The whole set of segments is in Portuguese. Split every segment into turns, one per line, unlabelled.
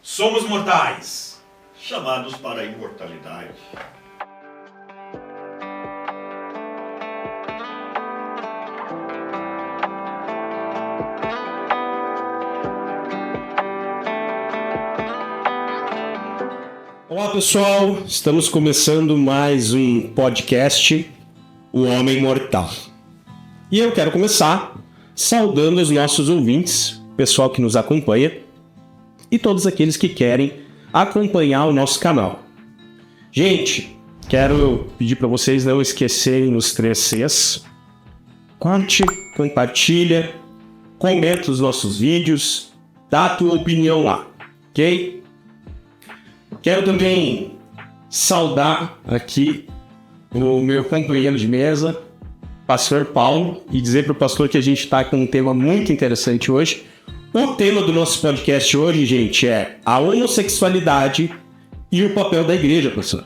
Somos mortais,
chamados para a imortalidade.
Olá pessoal, estamos começando mais um podcast, O Homem Mortal. E eu quero começar saudando os nossos ouvintes, pessoal que nos acompanha e todos aqueles que querem acompanhar o nosso canal. Gente, quero pedir para vocês não esquecerem os 3 Cs. Curte, compartilha, comenta os nossos vídeos, dá a tua opinião lá, ok? Quero também saudar aqui o meu companheiro de mesa, Pastor Paulo, e dizer para o pastor que a gente está com um tema muito interessante hoje. O tema do nosso podcast hoje, gente, é a homossexualidade e o papel da igreja, pastor.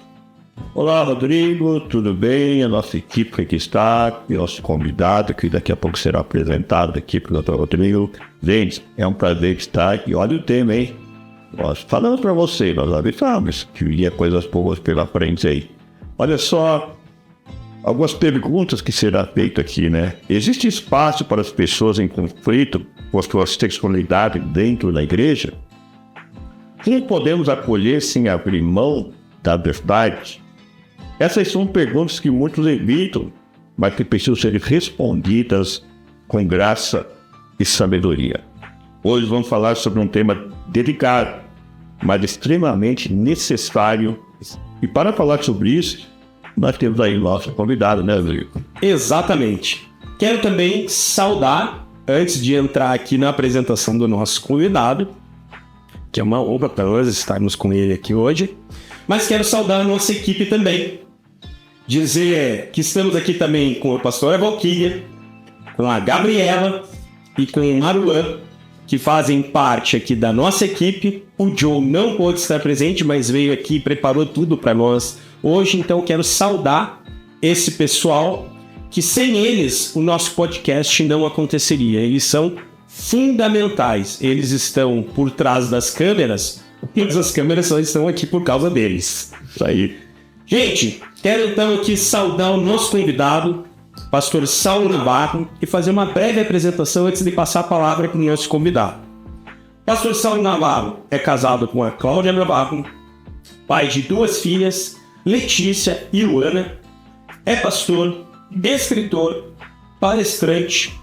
Olá, Rodrigo, tudo bem? A nossa equipe aqui está, e nosso convidado, que daqui a pouco será apresentado aqui pelo Dr. Rodrigo. Gente, é um prazer estar aqui. Olha o tema, hein? Nós falamos para você, nós avisamos que viria coisas boas pela frente aí. Olha só, algumas perguntas que serão feitas aqui, né? Existe espaço para as pessoas em conflito com sua sexualidade dentro da igreja? Como podemos acolher sem abrir mão da verdade? Essas são perguntas que muitos evitam, mas que precisam ser respondidas com graça e sabedoria. Hoje vamos falar sobre um tema delicado, mas extremamente necessário. E para falar sobre isso, nós temos aí o nosso convidado, né, Rodrigo?
Exatamente. Quero também saudar, antes de entrar aqui na apresentação do nosso convidado, que é uma honra para nós estarmos com ele aqui hoje, mas quero saudar a nossa equipe também. Dizer que estamos aqui também com a pastora Valquíria, com a Gabriela e com o Maruan, que fazem parte aqui da nossa equipe. O Joe não pôde estar presente, mas veio aqui e preparou tudo para nós hoje. Então quero saudar esse pessoal, que sem eles o nosso podcast não aconteceria. Eles são fundamentais. Eles estão por trás das câmeras, e as câmeras só estão aqui por causa deles.
Isso aí.
Gente, quero então aqui saudar o nosso convidado, Pastor Saulo Navarro, e fazer uma breve apresentação antes de passar a palavra para o nosso convidado. Pastor Saulo Navarro é casado com a Cláudia Navarro, pai de 2 filhas, Letícia e Luana. É pastor, escritor, palestrante,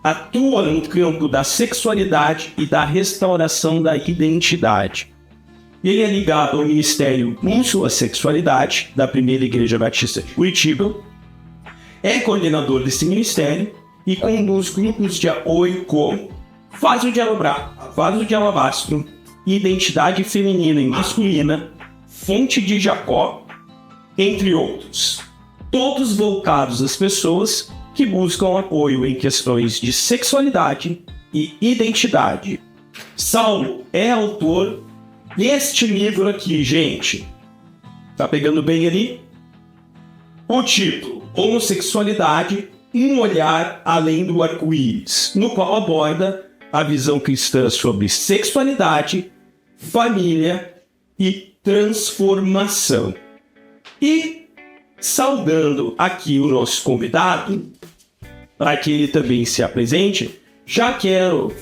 atua no campo da sexualidade e da restauração da identidade. Ele é ligado ao Ministério Impulso à Sexualidade da Primeira Igreja Batista de Curitiba, é coordenador desse ministério e conduz grupos de apoio como Vaso de Alabastro, Identidade Feminina e Masculina, Fonte de Jacó, entre outros. Todos voltados às pessoas que buscam apoio em questões de sexualidade e identidade. Saulo é autor deste livro aqui, gente. Tá pegando bem ali? O título: Homossexualidade, um olhar além do arco-íris, no qual aborda a visão cristã sobre sexualidade, família e transformação. E, saudando aqui o nosso convidado, para que ele também se apresente, já quero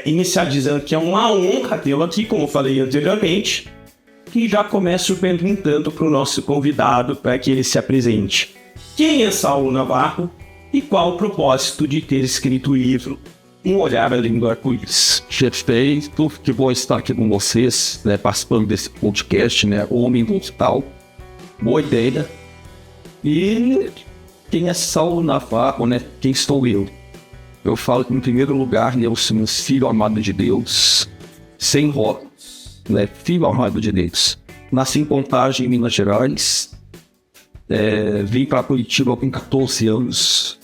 iniciar dizendo que é uma honra tê-lo aqui, como eu falei anteriormente, e já começo perguntando para o nosso convidado para que ele se apresente. Quem é Saulo Navarro e qual o propósito de ter escrito o livro Um Olhar Além do Arco-Íris?
Perfeito, que bom estar aqui com vocês, né, participando desse podcast, né, O Homem Mortal. Boa ideia. E quem é Saulo Navarro, né? Quem estou eu? Eu falo que, em primeiro lugar, né, eu sou um filho amado de Deus, sem rótulos, né, filho amado de Deus. Nasci em Contagem, em Minas Gerais. Vim para Curitiba com 14 anos.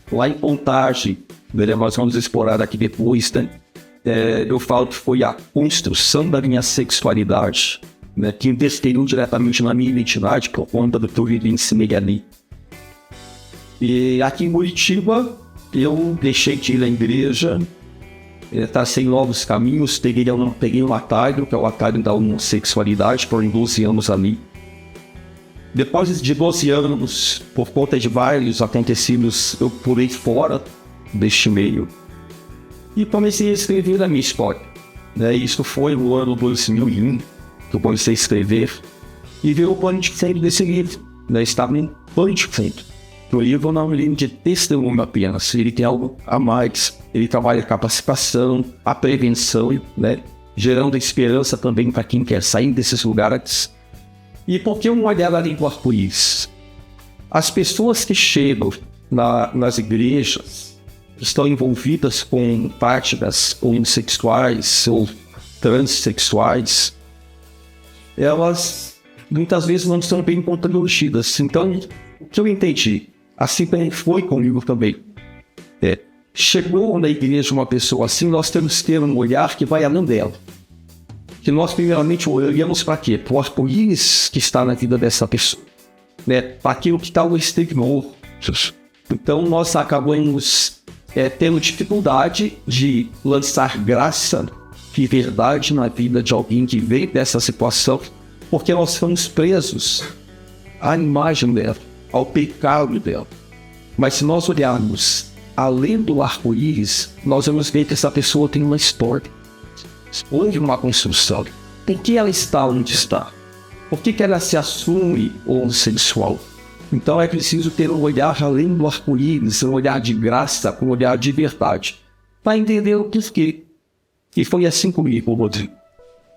Lá em Contagem, nós vamos explorar aqui depois, né? Eu falo que foi a construção da minha sexualidade, né, que interferiu diretamente na minha identidade por conta do que eu vivenciei ali. E aqui em Curitiba, eu deixei de ir à igreja, tracei novos caminhos, peguei um atalho, que é o atalho da homossexualidade, por 12 anos ali. Depois de 12 anos, por conta de vários acontecidos, eu pulei fora deste meio e comecei a escrever a minha história. Isso foi no ano 2001 que eu comecei a escrever e virou plano de fundo desse livro. Estava em plano de fundo. O livro não é um livro de testemunho apenas, ele tem algo a mais. Ele trabalha a capacitação, a prevenção, gerando esperança também para quem quer sair desses lugares. E por que um olhar além do arco-íris? As pessoas que chegam nas igrejas, que estão envolvidas com práticas homossexuais ou transexuais, elas muitas vezes não estão bem compreendidas. Então, o que eu entendi, assim como foi comigo também, chegou na igreja uma pessoa assim, nós temos que ter um olhar que vai além dela. Que nós primeiramente olhamos para quê? Para o arco-íris que está na vida dessa pessoa, para aquilo que está no exterior. Então nós acabamos tendo dificuldade de lançar graça e verdade na vida de alguém que veio dessa situação, porque nós estamos presos à imagem dela, ao pecado dela. Mas se nós olharmos além do arco-íris, nós vamos ver que essa pessoa tem uma história. Houve uma construção. Por que ela está onde está? Por que ela se assume homossexual? Então é preciso ter um olhar além do arco-íris, um olhar de graça, um olhar de verdade, para entender o porquê. E foi assim comigo, Rodrigo.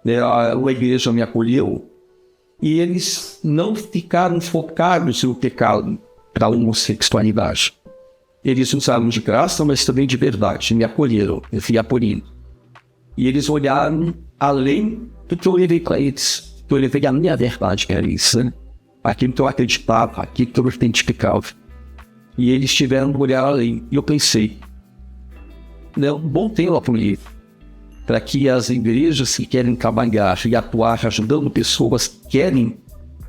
A igreja me acolheu e eles não ficaram focados no pecado da homossexualidade. Eles usaram de graça, mas também de verdade. Me acolheram, eu fui acolhido. E eles olharam além do que eu levei para eles. Eu levei a minha verdade, que era isso, aquilo que eu acreditava, aquilo que eu identificava. E eles tiveram um olhar além. E eu pensei, um bom tempo para que as igrejas que querem trabalhar e atuar ajudando pessoas que querem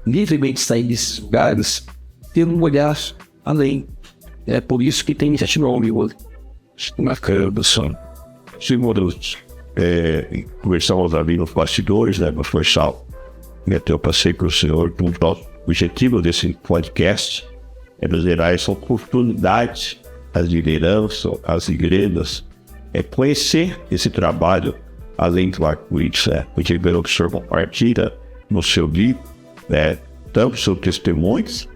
livremente sair desses lugares, ter um olhar além. É por isso que tem esse nome hoje.
Bacana, São. Conversamos ali nos bastidores, pastor Sal. Eu passei para o senhor que o objetivo desse podcast é nos gerar essa oportunidade às lideranças, às igrejas, conhecer esse trabalho além do arco-íris, porque pelo que o senhor compartilha no seu livro, tanto seus testemunhos,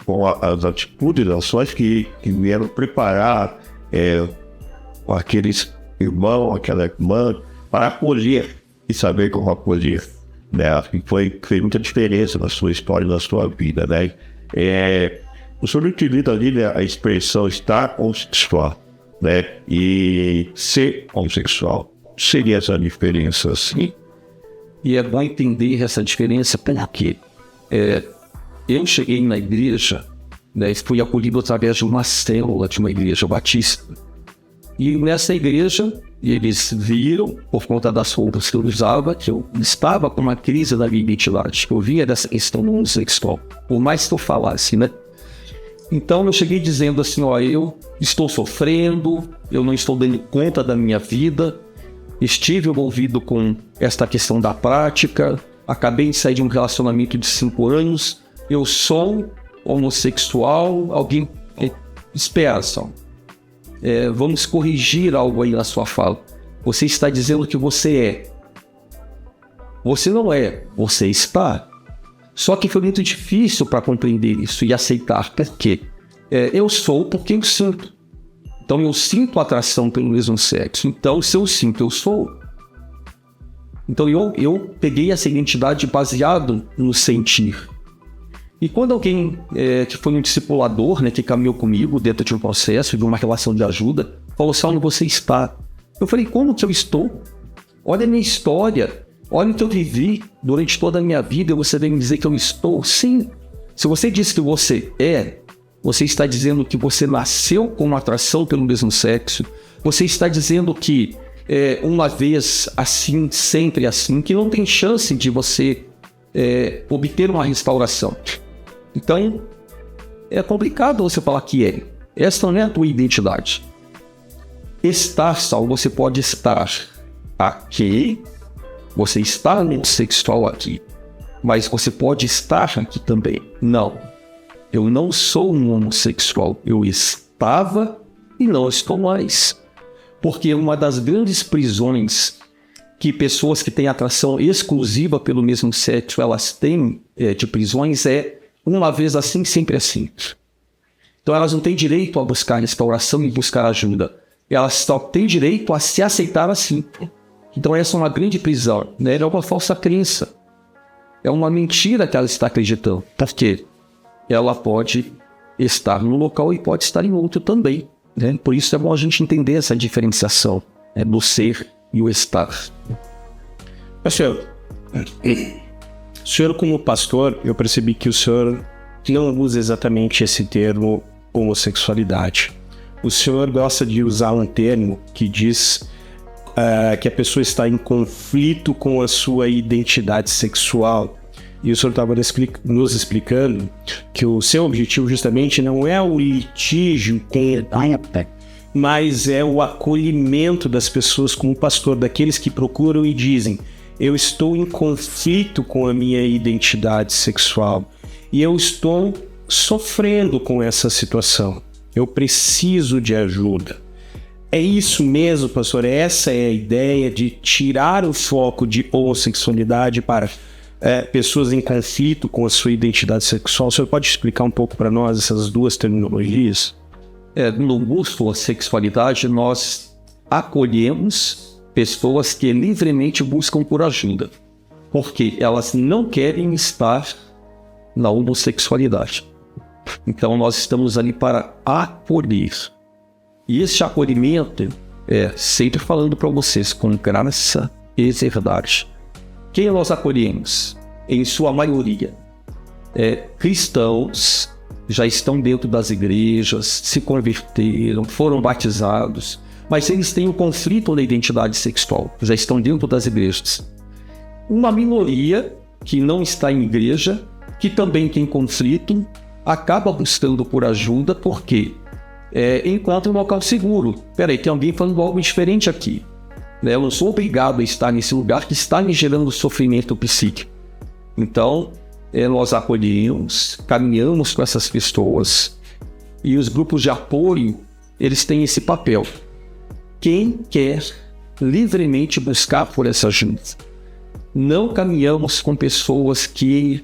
com as atitudes, as ações que vieram preparar aqueles irmão, aquela irmã, para acolher e saber como acolher. Fez muita diferença na sua história, na sua vida. O senhor utiliza ali a expressão estar homossexual, e ser homossexual. Seria essa diferença assim?
E é bom entender essa diferença porque eu cheguei na igreja, fui acolhido através de uma célula de uma igreja batista. E nessa igreja, eles viram, por conta das roupas que eu usava, que eu estava com uma crise da minha identidade, que eu vinha dessa questão homossexual, por mais que eu falasse, Então eu cheguei dizendo assim, eu estou sofrendo, eu não estou dando conta da minha vida, estive envolvido com esta questão da prática, acabei de sair de um relacionamento de 5 anos, eu sou homossexual, alguém espera só. Vamos corrigir algo aí na sua fala. Você está dizendo que você é. Você não é, você está. Só que foi muito difícil para compreender isso e aceitar. Por quê? Eu sou porque eu sinto. Então eu sinto atração pelo mesmo sexo. Então se eu sinto, eu sou. Então eu peguei essa identidade baseado no sentir. E quando alguém que foi um discipulador, que caminhou comigo dentro de um processo, de uma relação de ajuda, falou assim, onde você está? Eu falei, como que eu estou? Olha a minha história, olha o que eu vivi durante toda a minha vida, e você vem me dizer que eu estou? Sim. Se você diz que você você está dizendo que você nasceu com uma atração pelo mesmo sexo, você está dizendo que uma vez assim, sempre assim, que não tem chance de você obter uma restauração. Então, é complicado você falar que essa não é a tua identidade. estar, Saulo, você pode estar aqui, você está homossexual aqui, mas você pode estar aqui também. Não, eu não sou um homossexual, eu estava e não estou mais. Porque uma das grandes prisões que pessoas que têm atração exclusiva pelo mesmo sexo, elas têm de prisões é uma vez assim, sempre assim. Então elas não têm direito a buscar restauração e buscar ajuda. Elas só têm direito a se aceitar assim. Então essa é uma grande prisão, né? É uma falsa crença. É uma mentira que ela está acreditando. Porque ela pode estar num local e pode estar em outro também, né? Por isso é bom a gente entender essa diferenciação, né, do ser e o estar.
Pastor, como pastor, eu percebi que o senhor não usa exatamente esse termo homossexualidade. O senhor gosta de usar um termo que diz que a pessoa está em conflito com a sua identidade sexual. E o senhor estava nos explicando que o seu objetivo justamente não é o litígio, mas é o acolhimento das pessoas como pastor, daqueles que procuram e dizem: eu estou em conflito com a minha identidade sexual e eu estou sofrendo com essa situação. Eu preciso de ajuda. É isso mesmo, pastor? Essa é a ideia de tirar o foco de homossexualidade para pessoas em conflito com a sua identidade sexual. O senhor pode explicar um pouco para nós essas duas terminologias?
No busco à sexualidade, nós acolhemos pessoas que livremente buscam por ajuda, porque elas não querem estar na homossexualidade. Então nós estamos ali para acolher. E esse acolhimento é sempre falando para vocês com graça e verdade. Quem nós acolhemos? Em sua maioria, cristãos, já estão dentro das igrejas, se converteram, foram batizados, mas eles têm um conflito na identidade sexual, já estão dentro das igrejas. Uma minoria que não está em igreja, que também tem conflito, acaba buscando por ajuda porque encontra um local seguro. Peraí, tem alguém falando algo diferente aqui. Eu não sou obrigado a estar nesse lugar que está me gerando sofrimento psíquico. Então, nós acolhemos, caminhamos com essas pessoas. E os grupos de apoio, eles têm esse papel. Quem quer livremente buscar por essa ajuda. Não caminhamos com pessoas que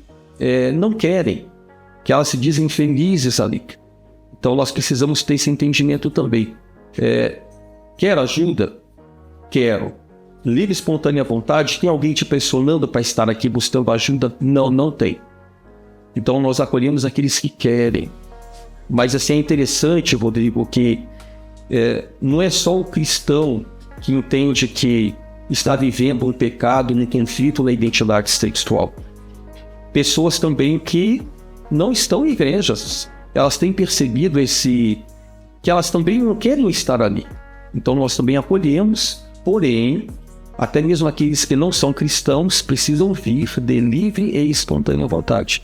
não querem, que elas se dizem felizes ali. Então, nós precisamos ter esse entendimento também. Quer ajuda? Quero. Livre, espontânea vontade. Tem alguém te pressionando para estar aqui buscando ajuda? Não, não tem. Então nós acolhemos aqueles que querem. Mas assim, é interessante, Rodrigo, que não é só o cristão que entende que está vivendo um pecado, um conflito na identidade sexual. Pessoas também que não estão em igrejas, elas têm percebido que elas também não querem estar ali. Então nós também acolhemos. Porém, até mesmo aqueles que não são cristãos precisam vir de livre e espontânea vontade.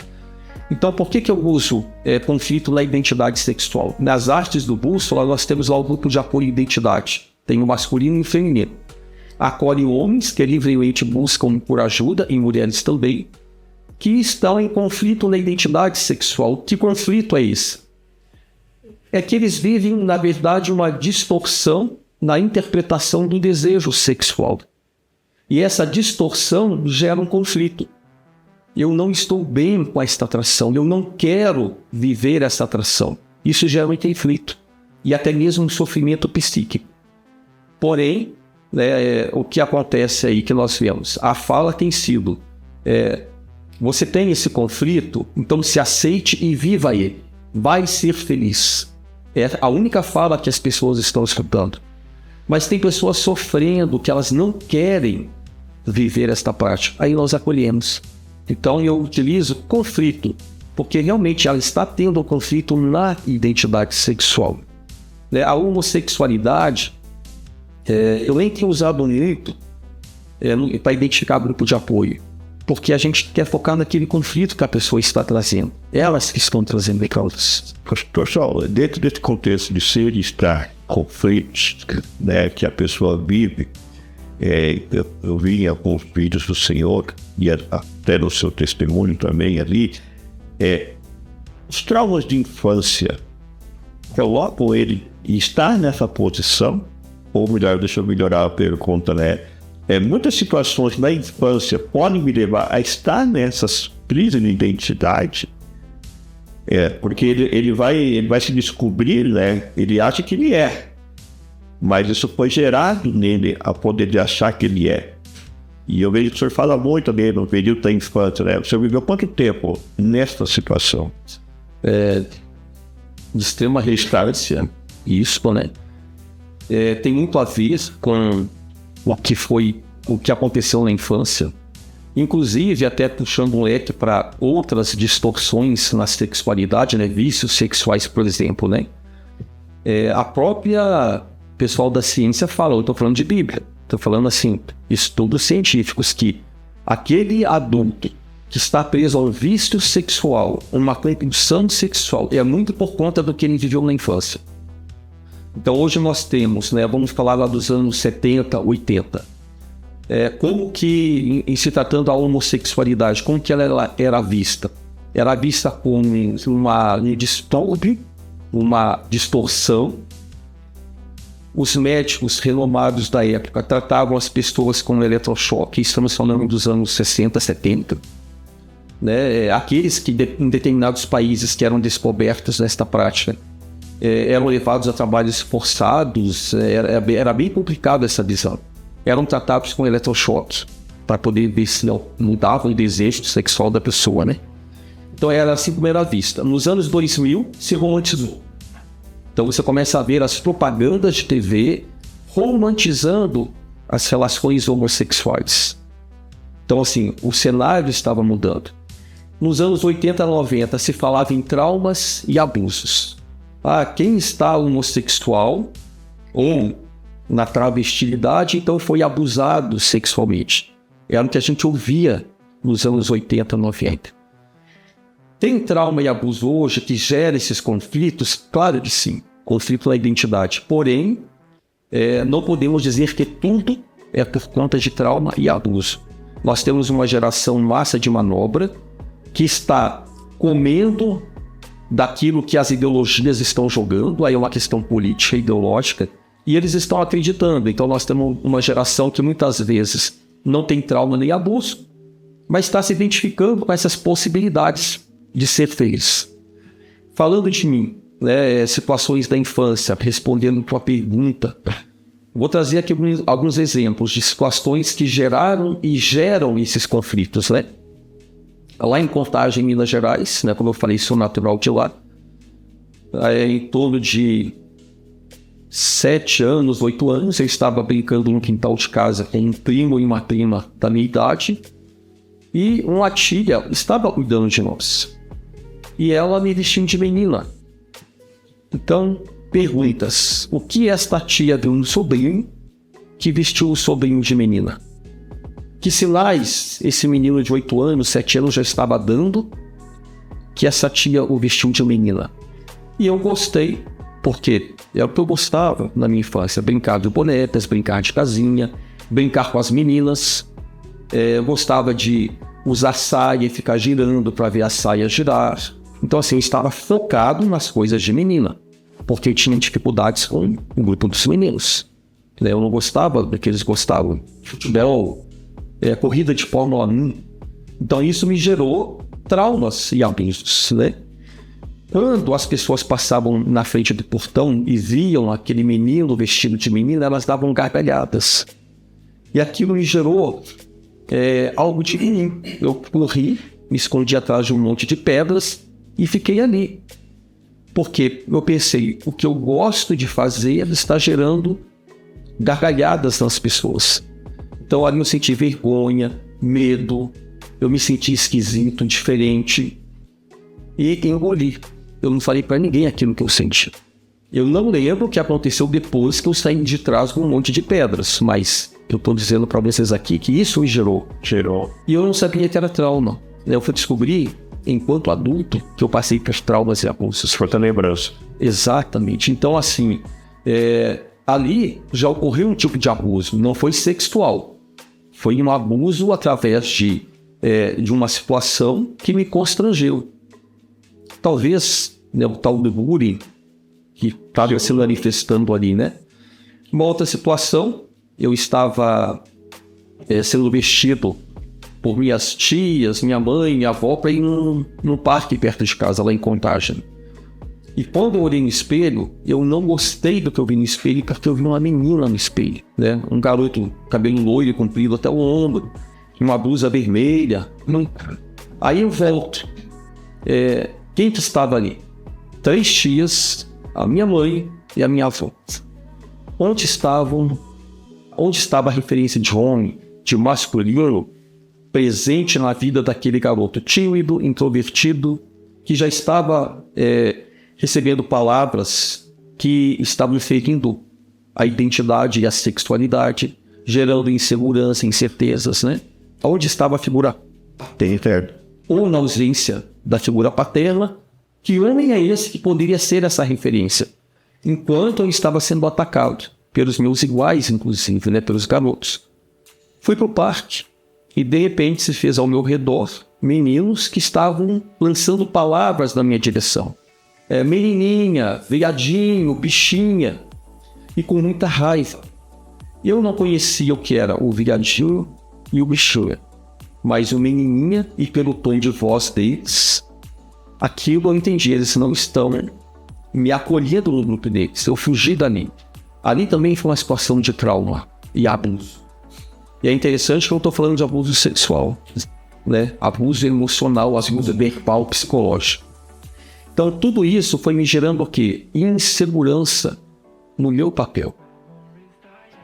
Então, por que eu uso conflito na identidade sexual? Nas artes do bússola, nós temos lá o grupo de apoio e identidade. Tem o masculino e o feminino. Acolhe homens que livremente buscam por ajuda, e mulheres também, que estão em conflito na identidade sexual. Que conflito é esse? É que eles vivem, na verdade, uma distorção na interpretação do desejo sexual. E essa distorção gera um conflito. Eu não estou bem com esta atração, eu não quero viver essa atração. Isso gera um conflito e até mesmo um sofrimento psíquico. Porém, o que acontece aí que nós vemos? A fala tem sido, você tem esse conflito, então se aceite e viva ele. Vai ser feliz. É a única fala que as pessoas estão escutando. Mas tem pessoas sofrendo que elas não querem viver esta parte. Aí nós acolhemos. Então eu utilizo conflito, porque realmente ela está tendo um conflito na identidade sexual. A homossexualidade, eu nem tenho usado muito para identificar grupo de apoio. porque a gente quer focar naquele conflito que a pessoa está trazendo. Elas que estão trazendo causas.
Pessoal, dentro desse contexto de ser e estar conflitos, né, que a pessoa vive, eu vi em alguns vídeos do Senhor, e até no seu testemunho também ali, os traumas de infância colocam ele e estar nessa posição, ou melhor, deixa eu melhorar a pergunta, né? Muitas situações na infância podem me levar a estar nessas crises de identidade, porque ele vai se descobrir, né? Ele acha que ele é, mas isso foi gerado nele a poder de achar que ele é. E eu vejo que o senhor fala muito dele no período da infância, né? O senhor viveu quanto tempo nessa situação?
De extrema resistência, isso, né? Tem muito a ver com o que aconteceu na infância, inclusive até puxando um leque para outras distorções na sexualidade, né? Vícios sexuais, por exemplo, né? A própria pessoal da ciência fala, eu estou falando de Bíblia, estou falando assim, estudos científicos, que aquele adulto que está preso ao vício sexual, uma compulsão sexual, é muito por conta do que ele viveu na infância. Então hoje nós temos, né, vamos falar lá dos anos 70, 80, como que, em se tratando da homossexualidade, como que ela era vista? Era vista como um distúrbio, uma distorção. Os médicos renomados da época tratavam as pessoas com eletrochoque, estamos falando dos anos 60, 70. Né? Aqueles que em determinados países que eram descobertos nesta prática eram levados a trabalhos forçados, era bem complicado essa visão. Eram tratados com eletrochoque para poder ver se não mudava o desejo sexual da pessoa, né? Então era assim como era vista. Nos anos 2000 se romantizou. Então você começa a ver as propagandas de TV romantizando as relações homossexuais. Então assim, o cenário estava mudando. Nos anos 80 e 90 se falava em traumas e abusos. Quem está homossexual ou na travestilidade, então foi abusado sexualmente. Era o que a gente ouvia nos anos 80 e 90. Tem trauma e abuso hoje que gera esses conflitos? Claro que sim, conflito na identidade. Porém, não podemos dizer que tudo é por conta de trauma e abuso. Nós temos uma geração massa de manobra que está comendo daquilo que as ideologias estão jogando, aí é uma questão política e ideológica, e eles estão acreditando. Então nós temos uma geração que muitas vezes não tem trauma nem abuso, mas está se identificando com essas possibilidades de ser feliz. Falando de mim, né, situações da infância, respondendo a tua pergunta, vou trazer aqui alguns exemplos de situações que geraram e geram esses conflitos, né? Lá em Contagem, Minas Gerais, né, como eu falei, sou natural de lá, em torno de 7 anos, 8 anos, eu estava brincando no quintal de casa com um primo e uma prima da minha idade, e uma tia estava cuidando de nós, e ela me vestiu de menina. Então, perguntas: o que esta tia viu no sobrinho que vestiu o sobrinho de menina? Que sinais esse menino de 8 anos, 7 anos já estava dando que essa tia o vestiu de menina? E eu gostei, porque é o que eu gostava na minha infância: brincar de bonecas, brincar de casinha, brincar com as meninas. Eu gostava de usar saia e ficar girando para ver a saia girar. Então assim, eu estava focado nas coisas de menina, porque eu tinha dificuldades com o grupo dos meninos. Eu não gostava do que eles gostavam: futebol, corrida de Fórmula 1. Então isso me gerou traumas e abusos, né? Quando as pessoas passavam na frente do portão e viam aquele menino vestido de menina, elas davam gargalhadas. E aquilo me gerou algo de mim. Eu corri, me escondi atrás de um monte de pedras e fiquei ali. Porque eu pensei, o que eu gosto de fazer está gerando gargalhadas nas pessoas. Então ali eu senti vergonha, medo, eu me senti esquisito, diferente, e engoli. Eu não falei para ninguém aquilo que eu senti. Eu não lembro o que aconteceu depois que eu saí de trás com um monte de pedras, mas Eu estou dizendo para vocês aqui que isso me gerou. E eu não sabia que era trauma. Eu fui descobrir, enquanto adulto, que eu passei por traumas e abusos.
Foi a lembrança.
Exatamente. Então, assim, ali já ocorreu um tipo de abuso. Não foi sexual. Foi um abuso através de uma situação que me constrangeu. Talvez, né, o tal do bullying que estava se manifestando ali, né? Uma outra situação, eu estava sendo vestido por minhas tias, minha mãe, minha avó, para ir num parque perto de casa, lá em Contagem. E quando eu olhei no espelho, eu não gostei do que eu vi no espelho, porque eu vi uma menina no espelho, né? Um garoto, cabelo loiro, comprido até o ombro, uma blusa vermelha. Aí eu volto. Quem que estava ali? 3 tias, a minha mãe e a minha avó. Onde estava a referência de homem, de masculino, presente na vida daquele garoto tímido, introvertido, que já estava recebendo palavras que estavam ferindo a identidade e a sexualidade, gerando insegurança, incertezas, né? Onde estava a figura paterna? Ou na ausência da figura paterna, que homem é esse que poderia ser essa referência? Enquanto eu estava sendo atacado pelos meus iguais, inclusive, né, pelos garotos. Fui para o parque e, de repente, se fez ao meu redor meninos que estavam lançando palavras na minha direção. Menininha, viadinho, bichinha, e com muita raiva. Eu não conhecia o que era o viadinho e o bichinho, mas o menininha, e pelo tom de voz deles, aquilo eu entendi, eles não estão me acolhendo no grupo deles, eu fugi dali. Ali também foi uma situação de trauma e abuso. E é interessante que eu estou falando de abuso sexual, né? Abuso emocional, abuso verbal, psicológico. Então tudo isso foi me gerando o quê? Insegurança no meu papel.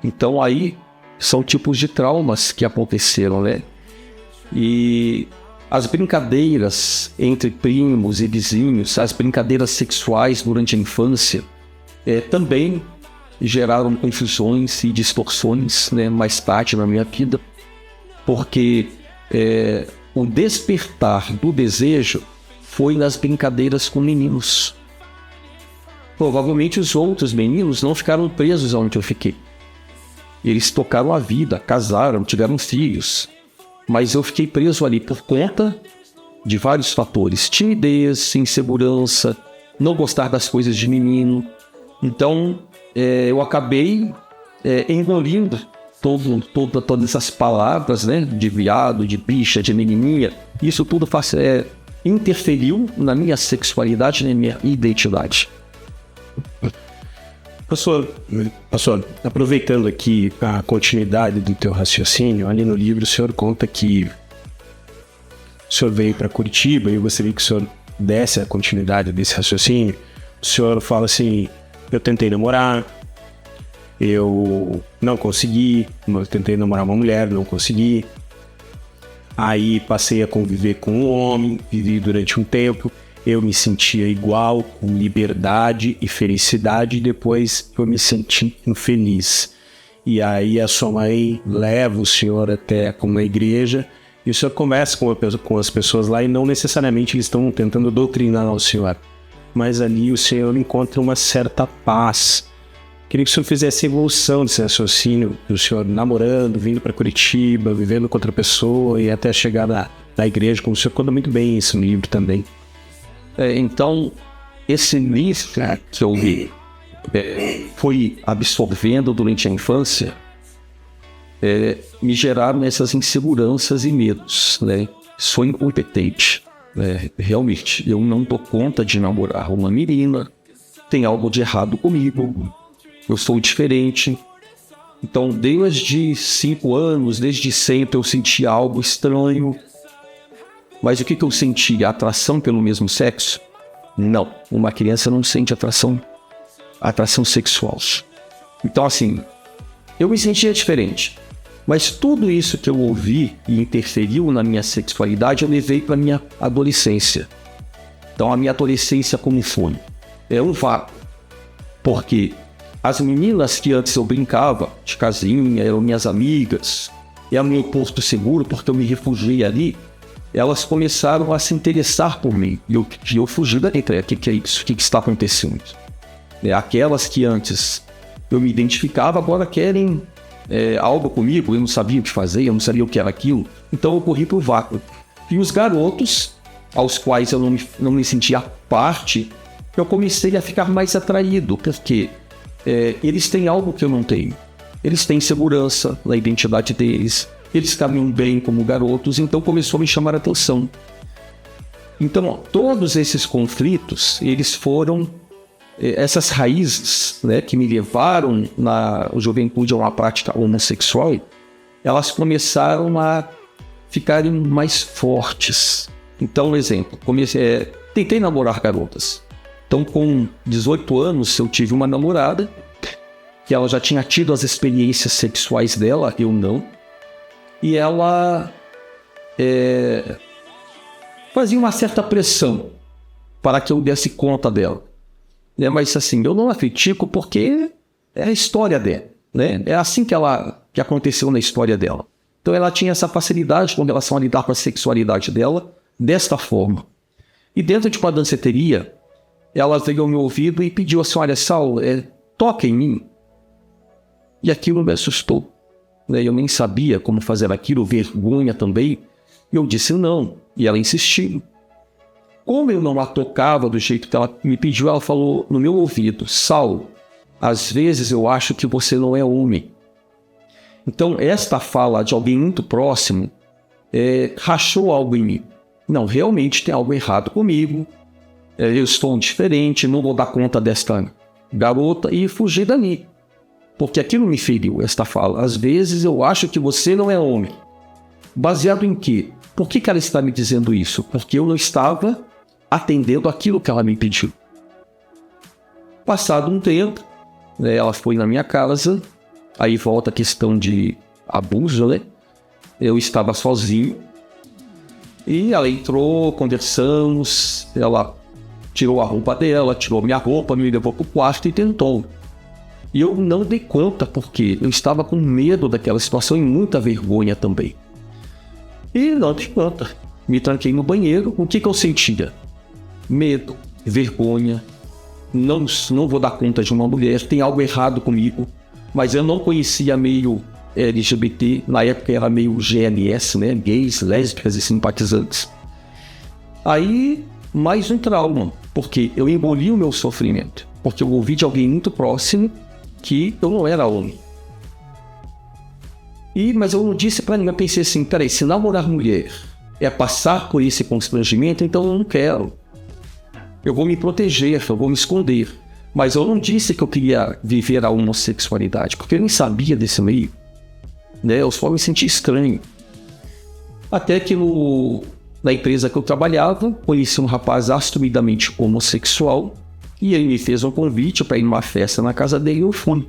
Então aí são tipos de traumas que aconteceram, né? E as brincadeiras entre primos e vizinhos, as brincadeiras sexuais durante a infância, também geraram confusões e distorções, né, mais tarde na minha vida, porque o despertar do desejo foi nas brincadeiras com meninos. Provavelmente os outros meninos não ficaram presos onde eu fiquei. Eles tocaram a vida, casaram, tiveram filhos. Mas eu fiquei preso ali por conta de vários fatores. Timidez, insegurança, não gostar das coisas de menino. Então, eu acabei engolindo todas essas palavras, né, de viado, de bicha, de menininha. Isso tudo interferiu na minha sexualidade, na minha identidade.
Pastor, aproveitando aqui a continuidade do teu raciocínio, ali no livro o senhor conta que o senhor veio para Curitiba e eu gostaria que o senhor desse a continuidade desse raciocínio. O senhor fala assim: eu tentei namorar, eu não consegui, eu tentei namorar uma mulher, não consegui. Aí passei a conviver com um homem, vivi durante um tempo, eu me sentia igual, com liberdade e felicidade, e depois eu me senti infeliz. E aí a sua mãe leva o senhor até uma igreja, e o senhor conversa com as pessoas lá, e não necessariamente eles estão tentando doutrinar o senhor, mas ali o senhor encontra uma certa paz. Queria que o senhor fizesse a evolução desse raciocínio, do senhor namorando, vindo para Curitiba, vivendo com outra pessoa e até chegar na igreja, como o senhor conta muito bem isso no livro também.
Então, esse livro que eu li foi absorvendo durante a infância, me geraram essas inseguranças e medos, né? Sou incompetente, realmente, eu não dou conta de namorar uma menina, tem algo de errado comigo, eu sou diferente. Então, desde 5 anos, desde sempre, eu senti algo estranho. Mas o que eu senti? Atração pelo mesmo sexo? Não, uma criança não sente atração sexual. Então, assim, eu me sentia diferente. Mas tudo isso que eu ouvi e interferiu na minha sexualidade, eu levei para minha adolescência. Então, a minha adolescência como foi? É um vácuo. Porque as meninas que antes eu brincava de casinha, eram minhas amigas, era meu posto seguro porque eu me refugiei ali, elas começaram a se interessar por mim. E eu fugi dali. O que é isso? O que está acontecendo? Aquelas que antes eu me identificava, agora querem algo comigo. Eu não sabia o que fazer, eu não sabia o que era aquilo. Então eu corri para o vácuo. E os garotos, aos quais eu não me sentia parte, eu comecei a ficar mais atraído, porque eles têm algo que eu não tenho. Eles têm segurança na identidade deles, eles caminham bem como garotos, então começou a me chamar a atenção. Então, todos esses conflitos, eles foram essas raízes, né, que me levaram na juventude a uma prática homossexual, elas começaram a ficarem mais fortes. Então, um exemplo, tentei namorar garotas. Então, com 18 anos, eu tive uma namorada, que ela já tinha tido as experiências sexuais dela, eu não. E ela fazia uma certa pressão para que eu desse conta dela. Mas assim, eu não a critico porque é a história dela. Né? É assim que aconteceu na história dela. Então ela tinha essa facilidade com relação a lidar com a sexualidade dela desta forma. E dentro de uma danceteria, ela veio ao meu ouvido e pediu assim: olha, Saulo, toca em mim. E aquilo me assustou. Eu nem sabia como fazer aquilo, vergonha também. E eu disse não. E ela insistiu. Como eu não a tocava do jeito que ela me pediu, ela falou no meu ouvido: Saulo, às vezes eu acho que você não é homem. Então, esta fala de alguém muito próximo rachou algo em mim. Não, realmente tem algo errado comigo. Eu estou diferente, não vou dar conta desta garota, e fugi dali. Porque aquilo me feriu, esta fala. Às vezes eu acho que você não é homem. Baseado em quê? Por que ela está me dizendo isso? Porque eu não estava atendendo aquilo que ela me pediu. Passado um tempo, ela foi na minha casa, aí volta a questão de abuso, né? Eu estava sozinho, e ela entrou, conversamos, ela tirou a roupa dela, tirou minha roupa, me levou para o quarto e tentou. E eu não dei conta porque eu estava com medo daquela situação e muita vergonha também. E não dei conta. Me tranquei no banheiro. O que eu sentia? Medo, vergonha. Não vou dar conta de uma mulher. Tem algo errado comigo. Mas eu não conhecia meio LGBT. Na época era meio GLS, né? Gays, lésbicas e simpatizantes. Aí, mais um trauma. Porque eu engoli o meu sofrimento. Porque eu ouvi de alguém muito próximo que eu não era homem. Mas eu não disse pra ninguém. Eu pensei assim: peraí, se namorar mulher é passar por esse constrangimento, então eu não quero. Eu vou me proteger, eu vou me esconder. Mas eu não disse que eu queria viver a homossexualidade, porque eu nem sabia desse meio. Eu só me senti estranho. Até que na empresa que eu trabalhava, conheci um rapaz assumidamente homossexual, e ele me fez um convite para ir numa festa na casa dele e eu fui.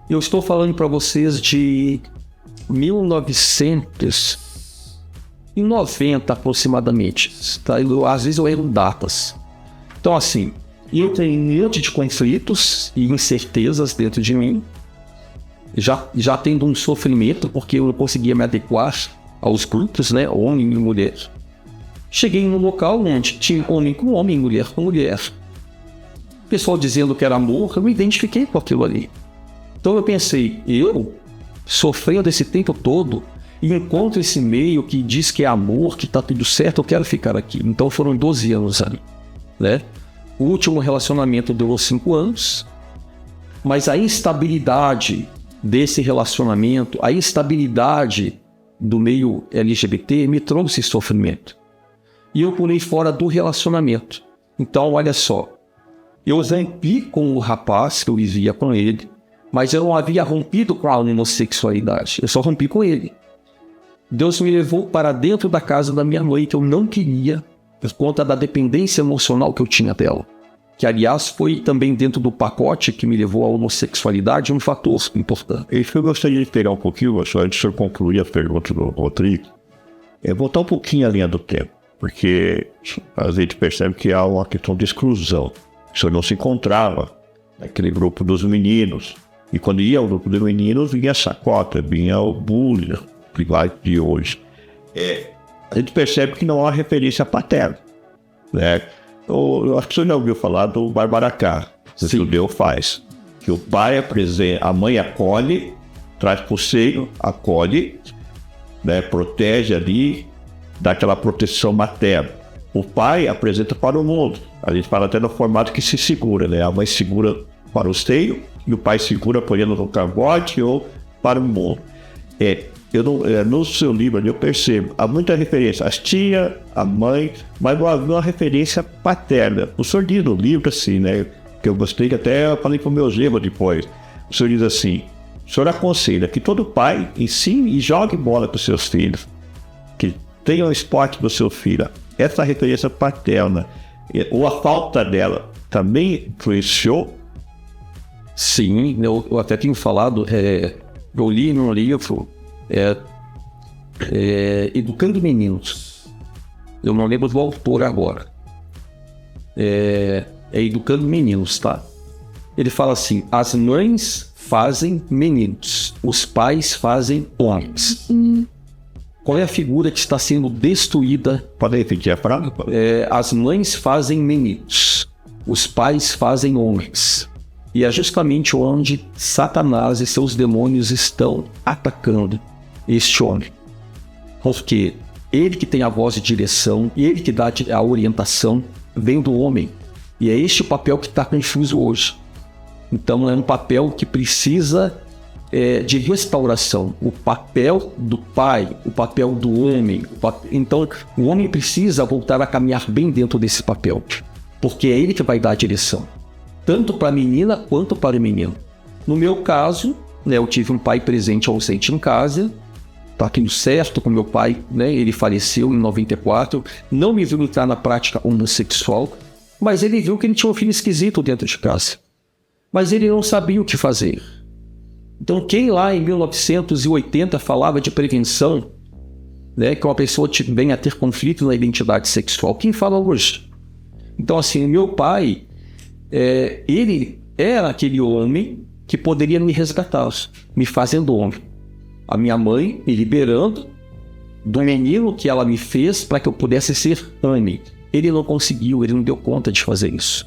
Eu estou falando para vocês de 1990 aproximadamente. Tá? Às vezes eu erro datas. Então assim, eu tenho medo de conflitos e incertezas dentro de mim. Já tendo um sofrimento porque eu não conseguia me adequar aos grupos, né? Homem e mulher. Cheguei num local onde tinha homem com homem, mulher com mulher. O pessoal dizendo que era amor, eu me identifiquei com aquilo ali. Então eu pensei, eu sofrendo esse tempo todo e encontro esse meio que diz que é amor, que tá tudo certo, eu quero ficar aqui. Então foram 12 anos ali, né? O último relacionamento durou 5 anos, mas a instabilidade desse relacionamento, a instabilidade do meio LGBT me trouxe sofrimento. E eu pulei fora do relacionamento. Então, olha só, eu rompi com o rapaz que eu vivia com ele, mas eu não havia rompido com a homossexualidade, eu só rompi com ele. Deus me levou para dentro da casa da minha mãe, que eu não queria, por conta da dependência emocional que eu tinha dela. Que, aliás, foi também dentro do pacote que me levou à homossexualidade um fator importante.
Isso eu gostaria de pegar um pouquinho, antes de o senhor concluir a pergunta do Rodrigo, voltar um pouquinho a linha do tempo, porque a gente percebe que há uma questão de exclusão. O senhor não se encontrava aquele grupo dos meninos. E quando ia o grupo dos meninos, vinha a chacota, vinha o bullying, de hoje. A gente percebe que não há referência paterna, né? Eu acho que você já ouviu falar do Barbaracá, que o judeu faz. Que o pai apresenta, a mãe acolhe, traz para o seio, acolhe, né, protege ali, dá aquela proteção materna. O pai apresenta para o mundo. A gente fala até no formato que se segura, né? A mãe segura para o seio e o pai segura apoiando no cangote ou para o mundo. No seu livro ali eu percebo, há muita referência às tias, à mãe, mas não há uma referência paterna. O senhor diz no livro assim, né? Que eu gostei, que até eu falei com o meu Gema depois. O senhor diz assim: o senhor aconselha que todo pai ensine e jogue bola para os seus filhos, que tenha o esporte do seu filho. Essa referência paterna, ou a falta dela, também influenciou?
Sim, eu até tenho falado, eu li no livro Educando Meninos. Eu não lembro do autor agora. Educando Meninos, tá? Ele fala assim: as mães fazem meninos, os pais fazem homens. Qual é a figura que está sendo destruída?
Pode repetir a frase?
As mães fazem meninos, os pais fazem homens. E é justamente onde Satanás e seus demônios estão atacando este homem. Porque ele que tem a voz de direção e ele que dá a orientação vem do homem. E é este o papel que está confuso hoje. Então é um papel que precisa de restauração. O papel do pai, o papel do homem. Então o homem precisa voltar a caminhar bem dentro desse papel. Porque é ele que vai dar a direção. Tanto para a menina quanto para o menino. No meu caso, né, eu tive um pai presente ausente em casa. Tá tudo certo com meu pai, né? Ele faleceu em 94. Não me viu entrar na prática homossexual, mas ele viu que ele tinha um filho esquisito dentro de casa. Mas ele não sabia o que fazer. Então, quem lá em 1980 falava de prevenção, né, que uma pessoa venha a ter conflito na identidade sexual, quem fala hoje? Então, assim, meu pai, ele era aquele homem que poderia me resgatar, me fazendo homem. A minha mãe me liberando do menino que ela me fez para que eu pudesse ser homem. Ele não conseguiu, ele não deu conta de fazer isso,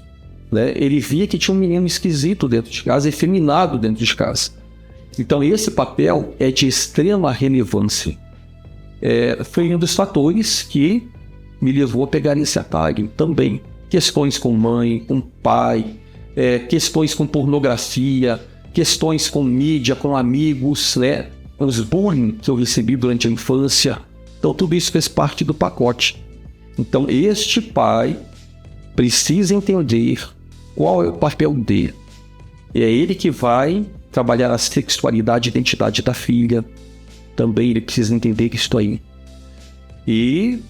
né? Ele via que tinha um menino esquisito dentro de casa, efeminado dentro de casa. Então esse papel é de extrema relevância. Foi um dos fatores que me levou a pegar esse atalho também. Questões com mãe, com pai, questões com pornografia, questões com mídia, com amigos, né? Os bullying que eu recebi durante a infância. Então tudo isso fez parte do pacote. Então este pai precisa entender qual é o papel dele. É ele que vai trabalhar a sexualidade e identidade da filha. Também ele precisa entender isso aí. E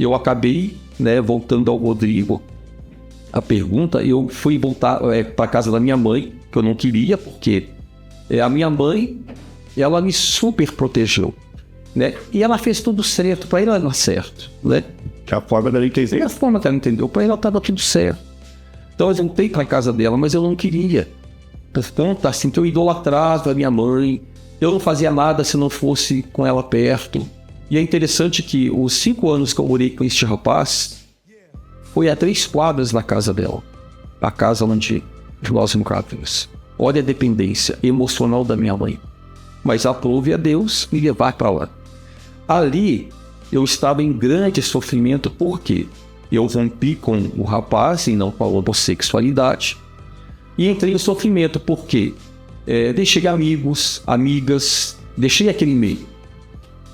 eu acabei, né, voltando ao Rodrigo. A pergunta, eu fui voltar para casa da minha mãe, que eu não queria, porque a minha mãe, ela me super protegeu, né? E ela fez tudo certo, para ela era certo, né?
Que a forma dela entender.
A forma que ela entendeu, para ela estava tudo certo. Então eu voltei para a casa dela, mas eu não queria. Portanto, assim, que eu idolatrava a minha mãe, eu não fazia nada se não fosse com ela perto. E é interessante que os 5 anos que eu morei com este rapaz, foi a 3 quadras da casa dela, a casa onde nós morávamos. Olha a dependência emocional da minha mãe. Mas aprove a Deus me levar para lá. Ali eu estava em grande sofrimento, porque eu rompi com o rapaz e não com a homossexualidade. E entrei em sofrimento porque deixei amigos, amigas, deixei aquele meio.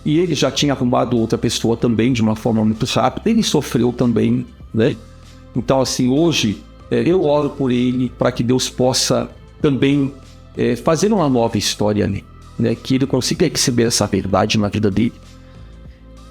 E ele já tinha arrumado outra pessoa também de uma forma muito rápida. Ele sofreu também, né? Então, assim, hoje eu oro por ele para que Deus possa também fazer uma nova história ali, né? Que ele consiga receber essa verdade na vida dele.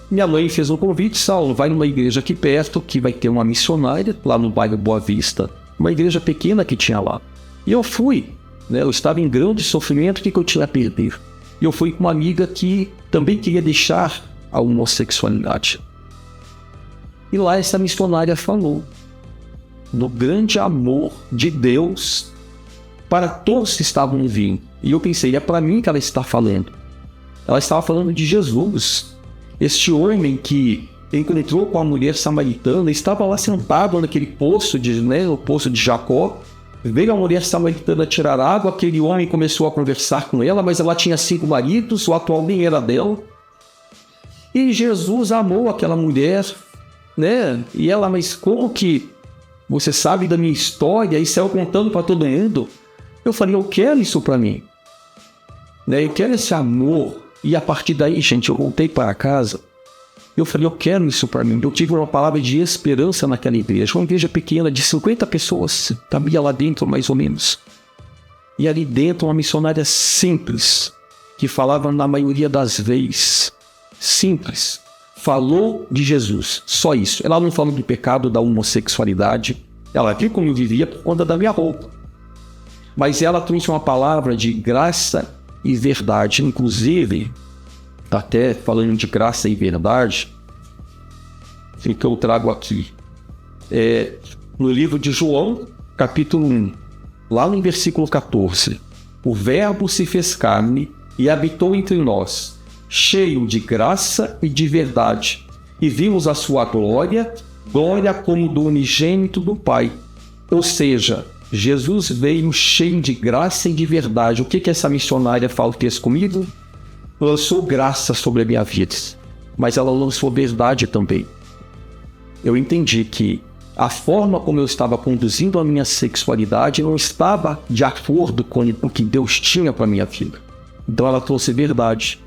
Minha mãe fez um convite: Saulo, vai numa igreja aqui perto que vai ter uma missionária lá no bairro Boa Vista, uma igreja pequena que tinha lá. E eu fui, né? Eu estava em grande sofrimento, o que eu tinha a perder? E eu fui com uma amiga que também queria deixar a homossexualidade. E lá essa missionária falou, no grande amor de Deus, para todos que estavam ouvindo. E eu pensei, é para mim que ela está falando. Ela estava falando de Jesus. Este homem que encontrou com a mulher samaritana, estava lá sentado naquele poço, o poço de Jacó. Veio a mulher samaritana tirar água, aquele homem começou a conversar com ela, mas ela tinha 5 maridos, o atual nem era dela. E Jesus amou aquela mulher, né? E ela, mas como que você sabe da minha história e saiu contando para todo mundo? Eu falei, eu quero isso para mim. Né? Eu quero esse amor. E a partir daí, gente, eu voltei para casa. Eu falei, eu quero isso para mim. Eu tive uma palavra de esperança naquela igreja. Uma igreja pequena de 50 pessoas. Cabia lá dentro, mais ou menos. E ali dentro, uma missionária simples, que falava na maioria das vezes. Simples. Falou de Jesus. Só isso. Ela não falou do pecado da homossexualidade. Ela viu como eu vivia por conta da minha roupa. Mas ela trouxe uma palavra de graça e verdade. Inclusive, até falando de graça e verdade, o que eu trago aqui no livro de João, capítulo 1, lá no versículo 14: o verbo se fez carne e habitou entre nós, cheio de graça e de verdade, e vimos a sua glória, glória como do unigênito do Pai. Ou seja, Jesus veio cheio de graça e de verdade. O que essa missionária fez comigo? Lançou graça sobre a minha vida, mas ela lançou verdade também. Eu entendi que a forma como eu estava conduzindo a minha sexualidade não estava de acordo com o que Deus tinha para a minha vida. Então ela trouxe verdade,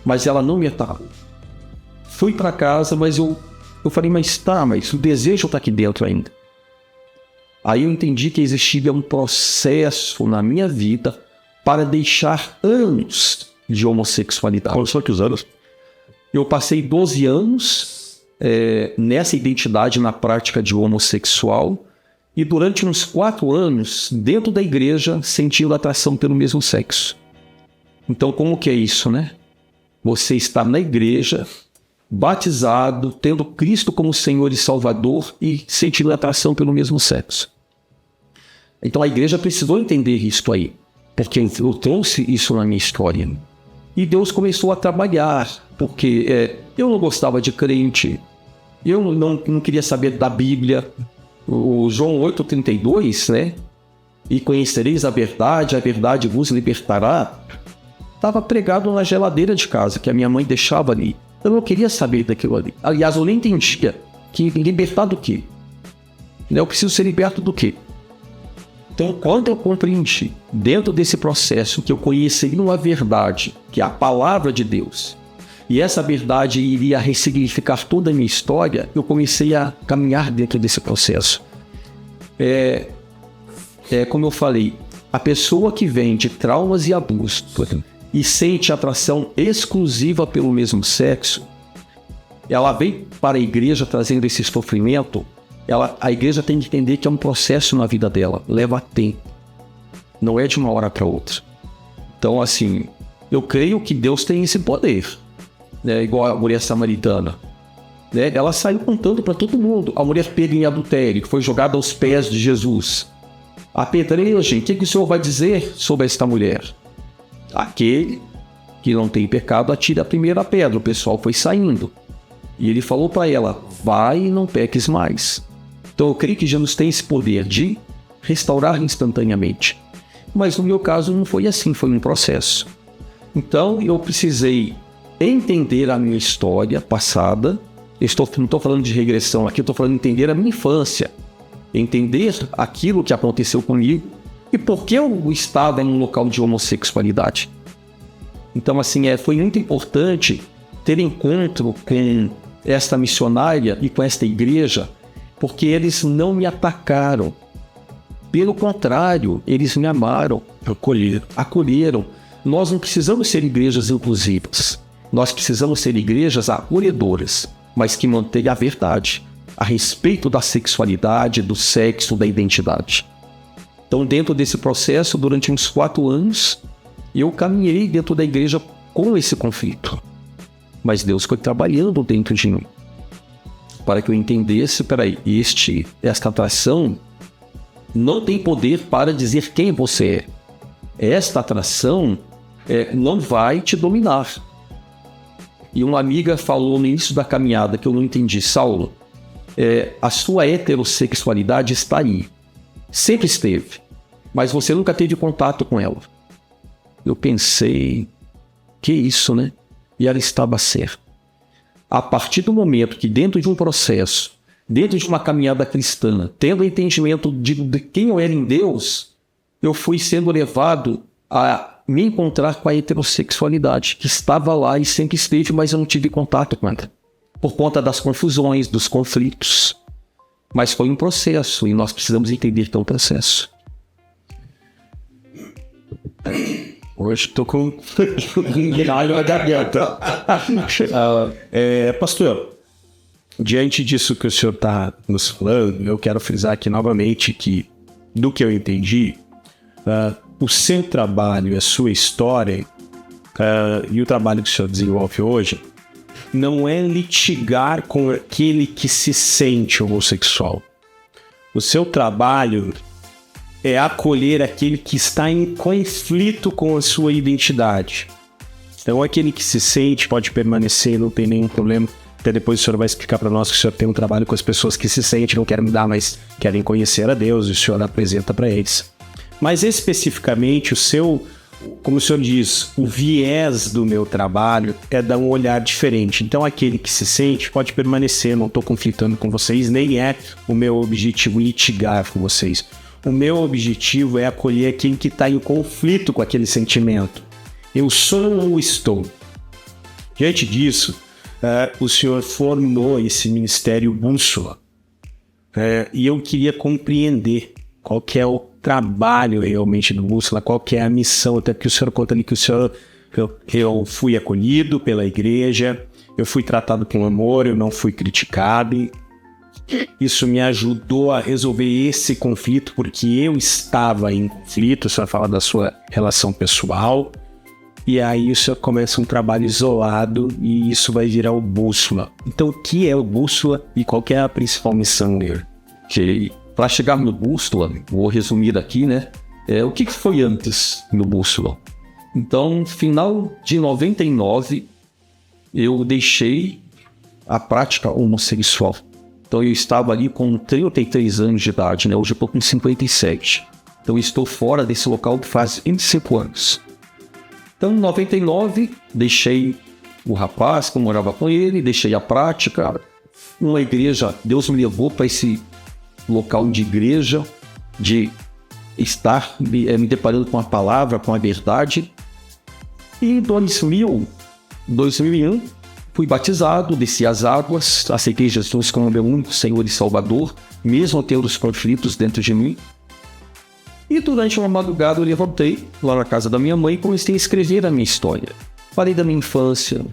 mas ela não me atacou. Fui para casa, mas eu falei, mas o desejo está aqui dentro ainda. Aí eu entendi que existia um processo na minha vida para deixar anos de homossexualidade.
Quais são os anos?
Eu passei 12 anos nessa identidade, na prática de homossexual, e durante uns 4 anos, dentro da igreja, sentindo atração pelo mesmo sexo. Então, como que é isso, né? Você está na igreja, batizado, tendo Cristo como Senhor e Salvador e sentindo atração pelo mesmo sexo. Então a igreja precisou entender isso aí, porque eu trouxe isso na minha história. E Deus começou a trabalhar, porque eu não gostava de crente, eu não queria saber da Bíblia. O João 8,32, né? E conhecereis a verdade vos libertará. Estava pregado na geladeira de casa, que a minha mãe deixava ali. Eu não queria saber daquilo ali. Aliás, eu nem entendia que libertar do quê? Eu preciso ser liberto do quê? Então, quando eu compreendi, dentro desse processo, que eu conheceria uma verdade, que é a palavra de Deus, e essa verdade iria ressignificar toda a minha história, eu comecei a caminhar dentro desse processo. Como eu falei, a pessoa que vem de traumas e abusos e sente atração exclusiva pelo mesmo sexo, ela vem para a igreja trazendo esse sofrimento. A igreja tem que entender que é um processo na vida dela, leva tempo, não é de uma hora para outra. Então, assim, eu creio que Deus tem esse poder, né? Igual a mulher samaritana, né? Ela saiu contando para todo mundo. A mulher pega em adultério, que foi jogada aos pés de Jesus. Apedrejam, o que o Senhor vai dizer sobre esta mulher? Aquele que não tem pecado atira a primeira pedra. O pessoal foi saindo e ele falou para ela, vai e não peques mais. Então eu creio que Jesus tem esse poder de restaurar instantaneamente. Mas no meu caso não foi assim, foi um processo. Então eu precisei entender a minha história passada. Não estou falando de regressão aqui, eu estou falando de entender a minha infância. Entender aquilo que aconteceu comigo e por que eu estava em um local de homossexualidade. Então, assim, foi muito importante ter encontro com esta missionária e com esta igreja, porque eles não me atacaram. Pelo contrário, eles me amaram, acolheram. Nós não precisamos ser igrejas inclusivas. Nós precisamos ser igrejas acolhedoras, mas que mantenham a verdade a respeito da sexualidade, do sexo, da identidade. Então, dentro desse processo, durante uns 4 anos, eu caminhei dentro da igreja com esse conflito. Mas Deus foi trabalhando dentro de mim, para que eu entendesse, esta atração não tem poder para dizer quem você é. Esta atração não vai te dominar. E uma amiga falou no início da caminhada, que eu não entendi: Saulo, a sua heterossexualidade está aí. Sempre esteve. Mas você nunca teve contato com ela. Eu pensei, que isso, né? E ela estava certa. A partir do momento que dentro de um processo, dentro de uma caminhada cristã, tendo entendimento de quem eu era em Deus, eu fui sendo levado a me encontrar com a heterossexualidade, que estava lá e sempre esteve, mas eu não tive contato com ela. Por conta das confusões, dos conflitos. Mas foi um processo, e nós precisamos entender que é um processo.
Hoje estou com galho na garganta. Pastor, diante disso que o senhor está nos falando, eu quero frisar aqui novamente que, do que eu entendi, o seu trabalho, a sua história e o trabalho que o senhor desenvolve hoje não é litigar com aquele que se sente homossexual. O seu trabalho é acolher aquele que está em conflito com a sua identidade. Então, aquele que se sente pode permanecer, não tem nenhum problema. Até depois o senhor vai explicar para nós que o senhor tem um trabalho com as pessoas que se sentem, não querem mudar, mas querem conhecer a Deus, e o senhor apresenta para eles. Mas especificamente como o senhor diz, o viés do meu trabalho é dar um olhar diferente. Então, aquele que se sente pode permanecer, não estou conflitando com vocês, nem é o meu objetivo litigar com vocês. O meu objetivo é acolher aquele que está em conflito com aquele sentimento. Eu sou ou estou? Diante disso, o senhor formou esse ministério Bússola. E eu queria compreender qual que é o trabalho realmente do Bússola, qual que é a missão, até que o senhor conta ali que eu fui acolhido pela igreja, eu fui tratado com amor, eu não fui criticado. Isso me ajudou a resolver esse conflito, porque eu estava em conflito. O senhor fala da sua relação pessoal, e aí o senhor começa um trabalho isolado, e isso vai virar o Bússola. Então, o que é o Bússola e qual que é a principal missão dele?
Para chegar no Bússola, vou resumir aqui, né? O que foi antes no Bússola? Então, final de 99, eu deixei a prática homossexual. Então, eu estava ali com 33 anos de idade, né? Hoje eu estou com 57. Então, eu estou fora desse local faz 25 anos. Então, em 99, deixei o rapaz que eu morava com ele, deixei a prática. Uma igreja, Deus me levou para esse local de igreja, de estar me deparando com a palavra, com a verdade. E em 2001, fui batizado, desci as águas, aceitei Jesus como meu único Senhor e Salvador, mesmo tendo os conflitos dentro de mim. E durante uma madrugada eu levantei lá na casa da minha mãe e comecei a escrever a minha história. Falei da minha infância,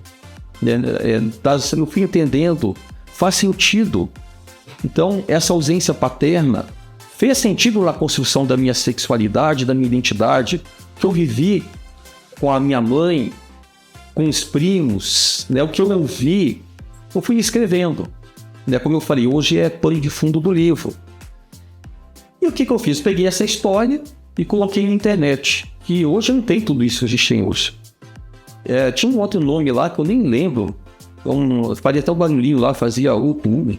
eu fui entendendo, faz sentido. Então, essa ausência paterna fez sentido na construção da minha sexualidade, da minha identidade, que eu vivi com a minha mãe, com os primos, né? O que eu não vi, eu fui escrevendo. Né? Como eu falei, hoje é pano de fundo do livro. E o que eu fiz? Peguei essa história e coloquei na internet, que hoje não tem tudo isso que a gente tem hoje. Tinha um outro nome lá que eu nem lembro. Fazia até o barulhinho lá, fazia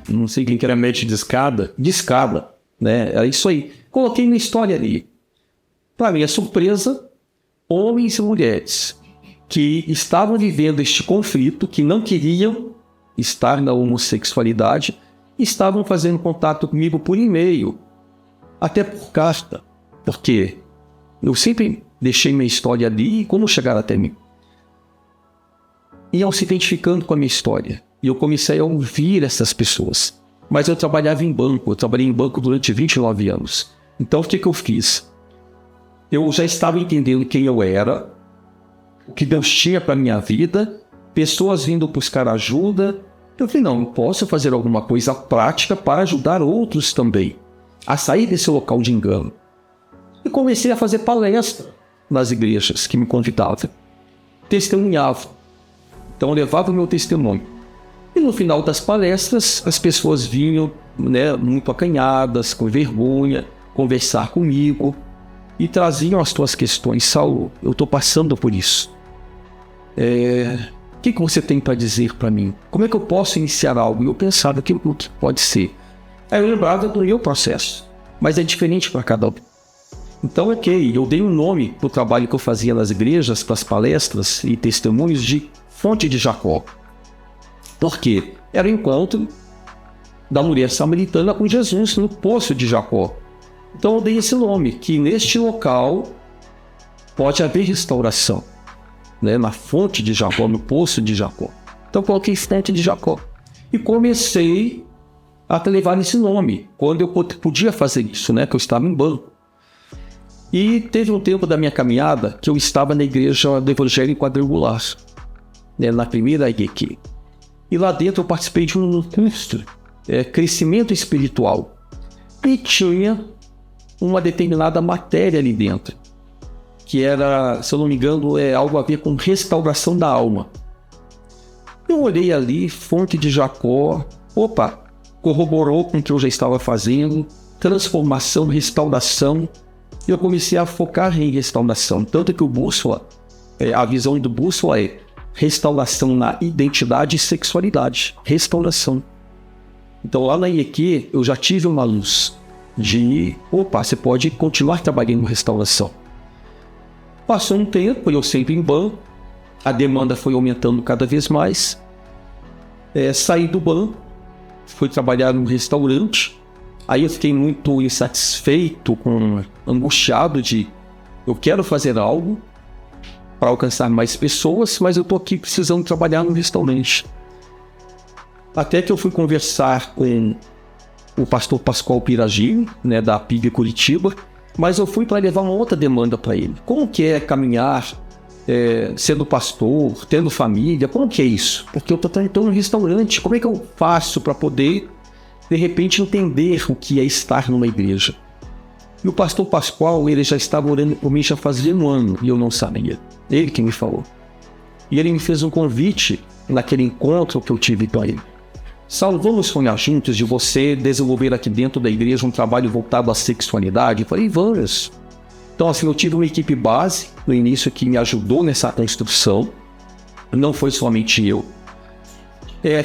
não sei quem que era, match de escada. De escada, né? Era isso aí. Coloquei na história ali. Para minha surpresa, homens e mulheres que estavam vivendo este conflito, que não queriam estar na homossexualidade, estavam fazendo contato comigo por e-mail, até por carta, porque eu sempre deixei minha história ali e como chegaram até mim. Iam se identificando com a minha história. E eu comecei a ouvir essas pessoas. Mas eu trabalhava em banco. Eu trabalhei em banco durante 29 anos. Então, o que eu fiz? Eu já estava entendendo quem eu era, o que Deus tinha para a minha vida, pessoas vindo buscar ajuda. Eu falei, não, eu posso fazer alguma coisa prática para ajudar outros também a sair desse local de engano. E comecei a fazer palestra nas igrejas que me convidavam. Testemunhava. Então eu levava o meu testemunho. E no final das palestras, as pessoas vinham, né, muito acanhadas, com vergonha. conversar comigo e traziam as tuas questões. Saulo, eu estou passando por isso. O que você tem para dizer para mim? Como é que eu posso iniciar algo? E eu pensava o que pode ser. Aí eu lembrava do meu processo, mas é diferente para cada um. Então, eu dei um nome para o trabalho que eu fazia nas igrejas, para as palestras e testemunhos de Fonte de Jacó. Por quê? Era o encontro da mulher samaritana com Jesus no Poço de Jacó. Então eu dei esse nome, que neste local pode haver restauração, né? Na Fonte de Jacó, no Poço de Jacó. Então eu coloquei Fonte de Jacó. E comecei a levar esse nome, quando eu podia fazer isso, né? Que eu estava em banco. E teve um tempo da minha caminhada que eu estava na igreja do Evangelho Quadrangular, né? Na primeira IEQ. E lá dentro eu participei de um curso, crescimento espiritual. E tinha uma determinada matéria ali dentro, que era, se eu não me engano, algo a ver com restauração da alma. Eu olhei ali, Fonte de Jacó, corroborou com o que eu já estava fazendo, transformação, restauração, e eu comecei a focar em restauração. Tanto que o Bússola, a visão do Bússola é restauração na identidade e sexualidade, restauração. Então lá na IEQ eu já tive uma luz de, você pode continuar trabalhando em restauração. Passou um tempo, eu sempre em banco, a demanda foi aumentando cada vez mais, saí do banco, fui trabalhar num restaurante, aí eu fiquei muito insatisfeito, angustiado de, eu quero fazer algo para alcançar mais pessoas, mas eu estou aqui precisando trabalhar no restaurante. Até que eu fui conversar com o pastor Pascoal Piragini, né, da PIB Curitiba, mas eu fui para levar uma outra demanda para ele. Como que é caminhar, sendo pastor, tendo família, como que é isso? Porque eu estou tentando um restaurante, como é que eu faço para poder, de repente, entender o que é estar numa igreja? E o pastor Pascoal, ele já estava orando por mim já fazia um ano, e eu não sabia. Ele que me falou. E ele me fez um convite naquele encontro que eu tive com ele. Saulo, vamos sonhar juntos de você desenvolver aqui dentro da igreja um trabalho voltado à sexualidade? Eu falei, vamos. Então, assim, eu tive uma equipe base no início que me ajudou nessa construção. Não foi somente eu.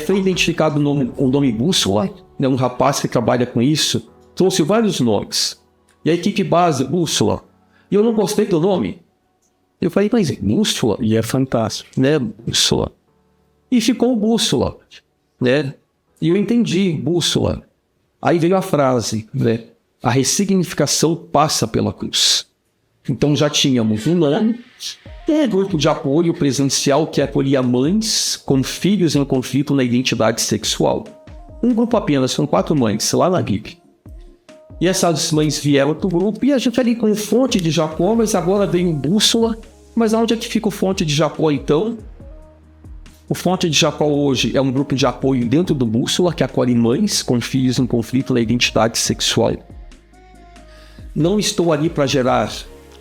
Foi identificado o nome Bússola, né, um rapaz que trabalha com isso, trouxe vários nomes. E a equipe base, Bússola. E eu não gostei do nome. Eu falei, mas Bússola?
E é fantástico.
Né, Bússola. E ficou Bússola, né? E eu entendi, Bússola. Aí veio a frase, né? A ressignificação passa pela cruz. Então já tínhamos um nome, grupo de apoio presencial que acolhia mães com filhos em conflito na identidade sexual. Um grupo apenas, com 4 mães, lá na Bíblia. E essas mães vieram para o grupo e a gente ali com Fonte de Jacó, mas agora veio Bússola. Mas onde é que fica o Fonte de Jacó então? O Fonte de Jacó hoje é um grupo de apoio dentro do Bússola que acolhe mães com filhos em conflito na identidade sexual. Não estou ali para gerar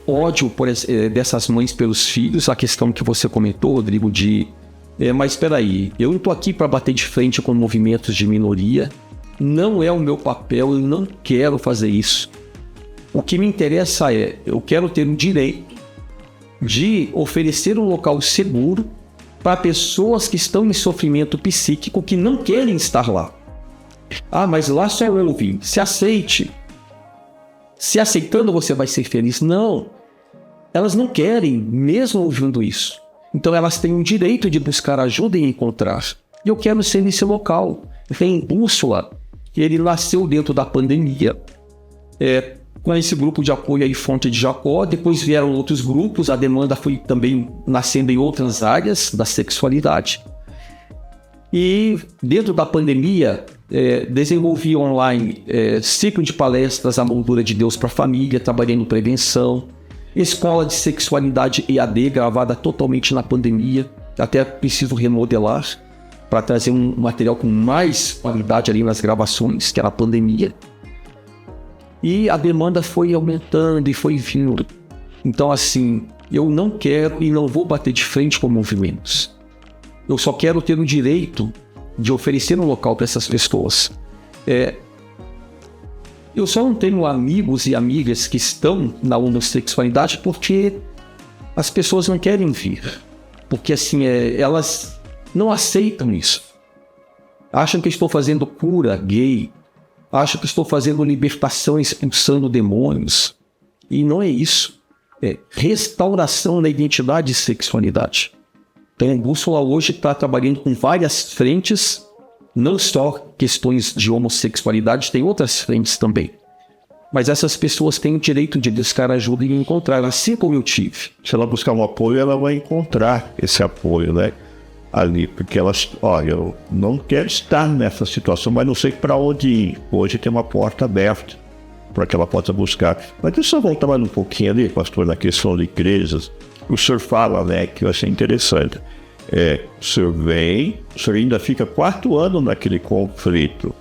ódio dessas mães pelos filhos, a questão que você comentou, Rodrigo, mas espera aí, eu não estou aqui para bater de frente com movimentos de minoria, não é o meu papel, eu não quero fazer isso. O que me interessa eu quero ter o direito de oferecer um local seguro para pessoas que estão em sofrimento psíquico que não querem estar lá. Mas lá só eu vim. Se aceite. Se aceitando você vai ser feliz. Não. Elas não querem, mesmo ouvindo isso. Então elas têm o direito de buscar ajuda e encontrar. E eu quero ser nesse local. Tem Bússola. Ele nasceu dentro da pandemia. Com esse grupo de apoio aí, Fonte de Jacó, depois vieram outros grupos, a demanda foi também nascendo em outras áreas da sexualidade. E dentro da pandemia, desenvolvi online ciclo de palestras, a moldura de Deus para a família, trabalhei em prevenção, escola de sexualidade EAD, gravada totalmente na pandemia, até preciso remodelar para trazer um material com mais qualidade ali nas gravações, que era a pandemia. E a demanda foi aumentando e foi vindo. Então, assim, eu não quero e não vou bater de frente com movimentos. Eu só quero ter o direito de oferecer um local para essas pessoas. Eu só não tenho amigos e amigas que estão na homossexualidade porque as pessoas não querem vir. Porque assim, elas não aceitam isso. Acham que estou fazendo cura gay. Acham que estou fazendo libertação, expulsando demônios. E não é isso. É restauração da identidade e sexualidade. Então, a Bússola hoje está trabalhando com várias frentes, não só questões de homossexualidade, tem outras frentes também. Mas essas pessoas têm o direito de buscar ajuda e encontrar, assim como eu tive.
Se ela buscar um apoio, ela vai encontrar esse apoio, né? Ali, porque elas, olha, eu não quero estar nessa situação, mas não sei para onde ir. Hoje tem uma porta aberta para que ela possa buscar. Mas deixa eu voltar mais um pouquinho ali, pastor, na questão de igrejas. O senhor fala, né, que eu achei interessante. O senhor vem, o senhor ainda fica 4 anos naquele conflito.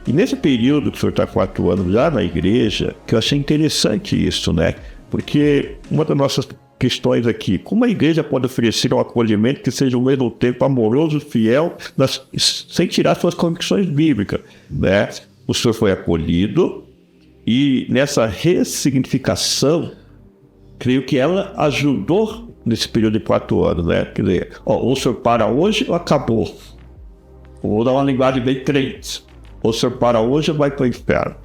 E nesse período que o senhor está 4 anos já na igreja, que eu achei interessante isso, né? Porque uma das nossas questões aqui, como a igreja pode oferecer um acolhimento que seja ao mesmo tempo amoroso, fiel, sem tirar suas convicções bíblicas, né? O senhor foi acolhido e nessa ressignificação, creio que ela ajudou nesse período de 4 anos, né? Quer dizer, ou o senhor para hoje ou acabou. Ou dá uma linguagem bem crente. Ou o senhor para hoje ou vai para o inferno,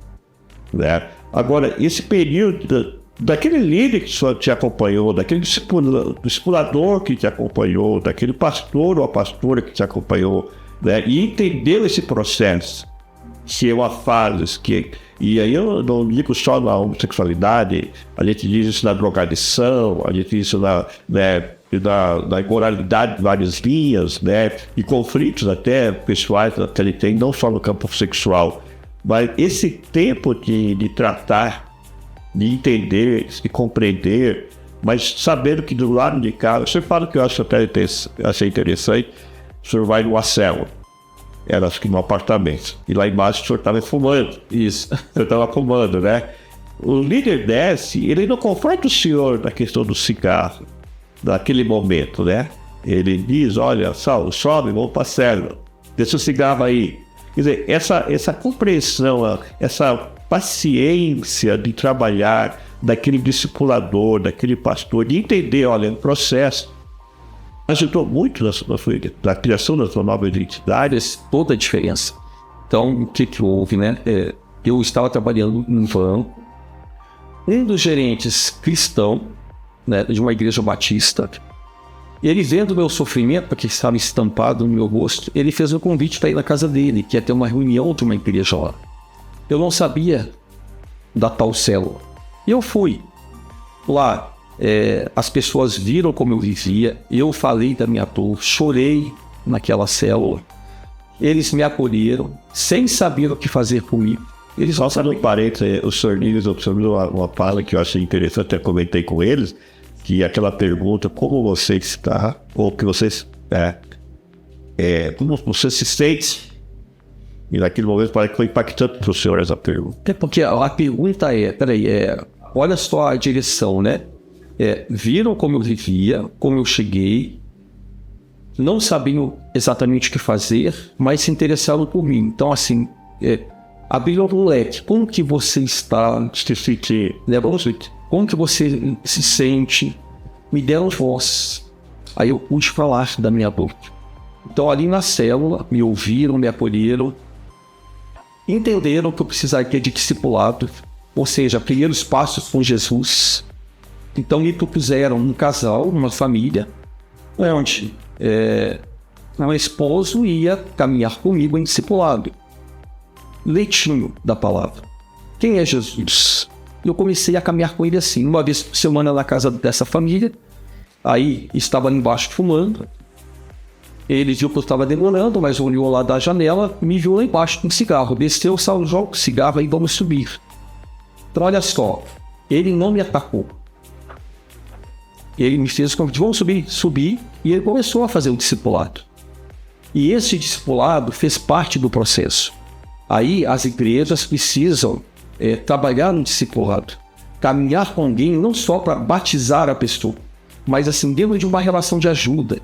né? Agora, esse período daquele líder que o senhor te acompanhou, daquele discipulador que te acompanhou, daquele pastor ou a pastora que te acompanhou, né? E entendeu esse processo, que é uma fase que... E aí eu não digo só na homossexualidade, a gente diz isso na drogadição, a gente diz isso na imoralidade de várias linhas, né? E conflitos até pessoais que ele tem, não só no campo sexual. Mas esse tempo de tratar, de entender, de compreender, mas sabendo que do lado de cá, você fala que eu acho até achei interessante, o senhor vai numa célula. Era acho que num apartamento. E lá embaixo o senhor estava fumando.
Isso.
O senhor estava fumando, né? O líder desce, ele não confronta o senhor na questão do cigarro, naquele momento, né? Ele diz, olha, Saulo, sobe, vamos para a célula. Deixa o cigarro aí. Quer dizer, essa compreensão, essa paciência de trabalhar daquele discipulador, daquele pastor, de entender, olha, o processo ajudou muito na criação da sua nova identidade.
Faz toda a diferença. Então, o que houve, né? Eu estava trabalhando em banco. Um dos gerentes cristão, né, de uma igreja batista, ele vendo o meu sofrimento, porque estava estampado no meu rosto, ele fez um convite para ir na casa dele, que ia ter uma reunião de uma igreja lá. Eu não sabia da tal célula. E eu fui lá. As pessoas viram como eu vivia, eu falei da minha dor, chorei naquela célula. Eles me acolheram, sem saber o que fazer comigo. Eles
só no parênteses, o senhor Nírios observou uma fala que eu achei interessante, até comentei com eles, que aquela pergunta, como você está, ou que vocês, como você se sente, e naquele momento parece que foi impactante para o senhor essa pergunta.
É porque a pergunta olha só a direção, né? Viram como eu vivia, como eu cheguei, não sabiam exatamente o que fazer, mas se interessaram por mim. Então, assim, abriram o leque. Como que você está? Como que você se sente? Me deram voz. Aí eu pude falar da minha dor. Então, ali na célula, me ouviram, me acolheram, entenderam que eu precisaria de discipulado, ou seja, primeiros passos com Jesus. Então me propuseram um casal, uma família, onde um esposo ia caminhar comigo em discipulado. Leitinho da palavra. Quem é Jesus? Eu comecei a caminhar com ele assim, uma vez por semana na casa dessa família. Aí estava ali embaixo fumando. Ele viu que eu estava demorando, mas olhou lá da janela, me viu lá embaixo com um cigarro. Desceu, Saulo, joga o cigarro e vamos subir. Então olha só, ele não me atacou. Ele me fez o convite, vamos subir, e ele começou a fazer o discipulado. E esse discipulado fez parte do processo. Aí as igrejas precisam trabalhar no discipulado, caminhar com alguém não só para batizar a pessoa, mas assim, dentro de uma relação de ajuda,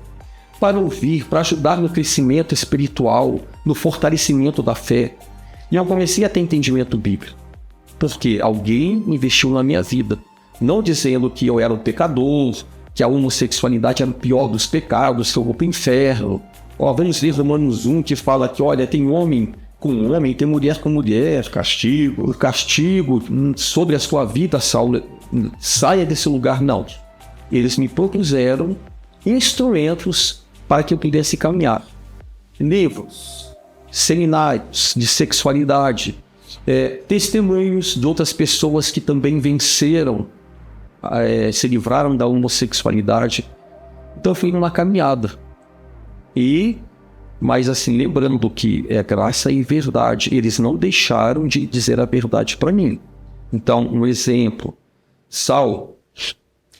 para ouvir, para ajudar no crescimento espiritual, no fortalecimento da fé. E eu comecei a ter entendimento bíblico. porque alguém investiu na minha vida. Não dizendo que eu era um pecador, que a homossexualidade era o pior dos pecados, que eu vou para o inferno. Vamos ler Romanos 1, que fala que, olha, tem homem com homem, tem mulher com mulher. O castigo sobre a sua vida, Saulo, saia desse lugar. Não. Eles me propuseram instrumentos para que eu pudesse caminhar. Livros, seminários de sexualidade, testemunhos de outras pessoas que também venceram, se livraram da homossexualidade. Então eu fui numa caminhada. Mas assim, lembrando que é graça e verdade, eles não deixaram de dizer a verdade para mim. Então, um exemplo, Saulo,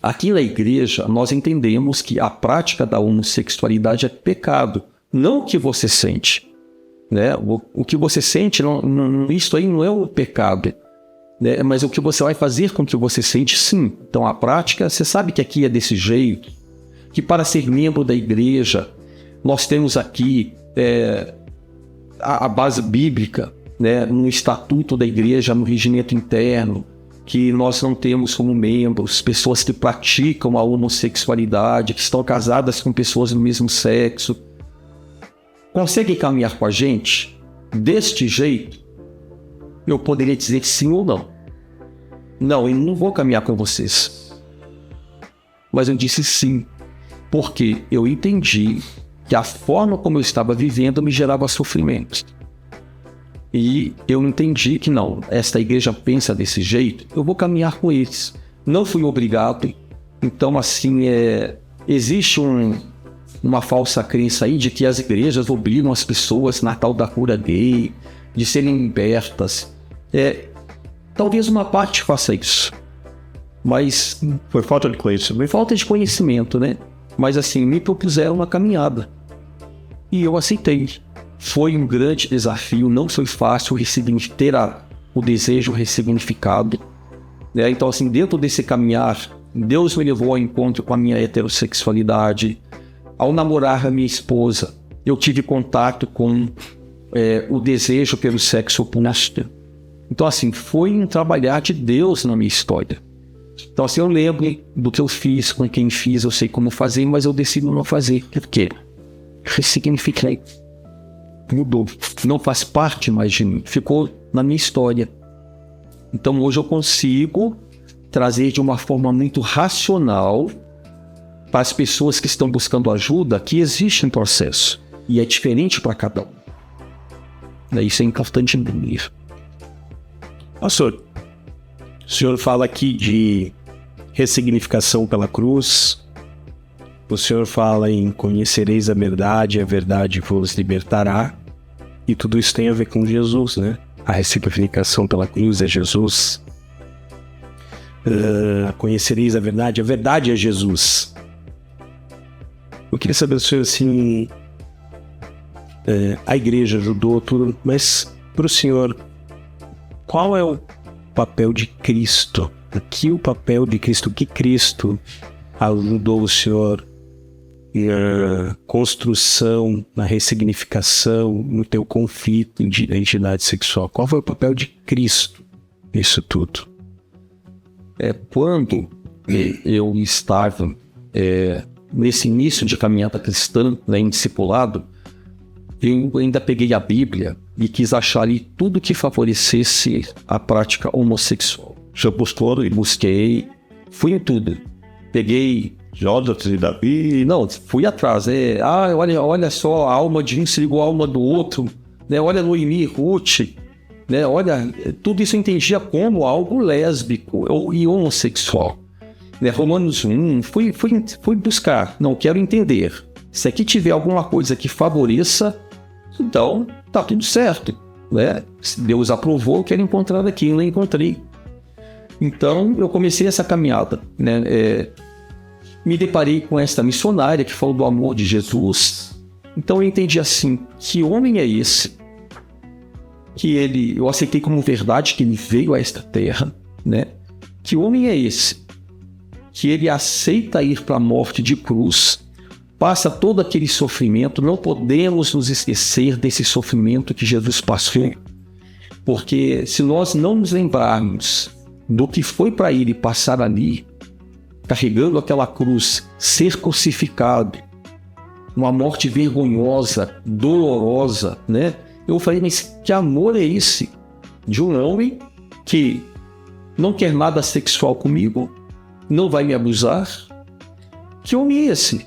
aqui na igreja nós entendemos que a prática da homossexualidade é pecado, não o que você sente, né? O que você sente, isso aí não é o pecado, né? Mas o que você vai fazer com o que você sente, sim. Então a prática, você sabe que aqui é desse jeito, que para ser membro da igreja, nós temos aqui a base bíblica, né, no estatuto da igreja, no regimento interno, que nós não temos como membros pessoas que praticam a homossexualidade, que estão casadas com pessoas do mesmo sexo. Conseguem caminhar com a gente deste jeito? Eu poderia dizer sim ou não. Não, eu não vou caminhar com vocês. Mas eu disse sim, porque eu entendi que a forma como eu estava vivendo me gerava sofrimento. E eu entendi que não, esta igreja pensa desse jeito, eu vou caminhar com eles. Não fui obrigado. Então, assim, existe uma falsa crença aí de que as igrejas obrigam as pessoas na tal da cura gay, de serem libertas. Talvez uma parte faça isso, mas
Foi falta de conhecimento.
falta de conhecimento, né? Mas assim, me propuseram uma caminhada e eu aceitei. Foi um grande desafio, não foi fácil ter o desejo ressignificado, né? Então assim, dentro desse caminhar, Deus me levou ao encontro com a minha heterossexualidade. Ao namorar a minha esposa, eu tive contato com o desejo pelo sexo oposto. Então assim, foi um trabalhar de Deus na minha história. Então assim, eu lembro do que eu fiz, com quem fiz, eu sei como fazer, mas eu decido não fazer. Por quê? Ressignifiquei. Mudou. Não faz parte mais de mim. Ficou na minha história. Então hoje eu consigo trazer de uma forma muito racional para as pessoas que estão buscando ajuda que existe um processo. E é diferente para cada um. Isso é importante entender.
Pastor, o senhor fala aqui de ressignificação pela cruz. O senhor fala em conhecereis a verdade vos libertará. E tudo isso tem a ver com Jesus, né? A ressignificação pela cruz é Jesus. Conhecereis a verdade é Jesus. Eu queria saber do senhor, assim, a igreja ajudou tudo, mas para o senhor, qual é o papel de Cristo? Aqui o papel de Cristo, que Cristo ajudou o senhor na construção, na ressignificação, no teu conflito de identidade sexual? Qual foi o papel de Cristo nisso tudo?
Quando eu estava nesse início de caminhada cristã, em discipulado, eu ainda peguei a Bíblia e quis achar ali tudo que favorecesse a prática homossexual.
Você buscou e
Busquei, fui em tudo. Peguei...
Jonas e Davi.
Não, fui atrás. Olha só, a alma de um se ligou à alma do outro. Né? Olha Noemi, Ruth. Né? Olha, tudo isso eu entendia como algo lésbico e homossexual. Né? Romanos 1, fui buscar. Não, quero entender. Se aqui tiver alguma coisa que favoreça, então tá tudo certo. Né? Se Deus aprovou, eu quero encontrar aquilo, eu encontrei. Então eu comecei essa caminhada. Né? Me deparei com esta missionária que falou do amor de Jesus. Então eu entendi assim, que homem é esse? Que eu aceitei como verdade que ele veio a esta terra, né? Que homem é esse? Que ele aceita ir para a morte de cruz, passa todo aquele sofrimento, não podemos nos esquecer desse sofrimento que Jesus passou. Porque se nós não nos lembrarmos do que foi para ele passar ali, carregando aquela cruz, ser crucificado, uma morte vergonhosa, dolorosa, né? Eu falei, mas que amor é esse de um homem que não quer nada sexual comigo, não vai me abusar? Que homem é esse?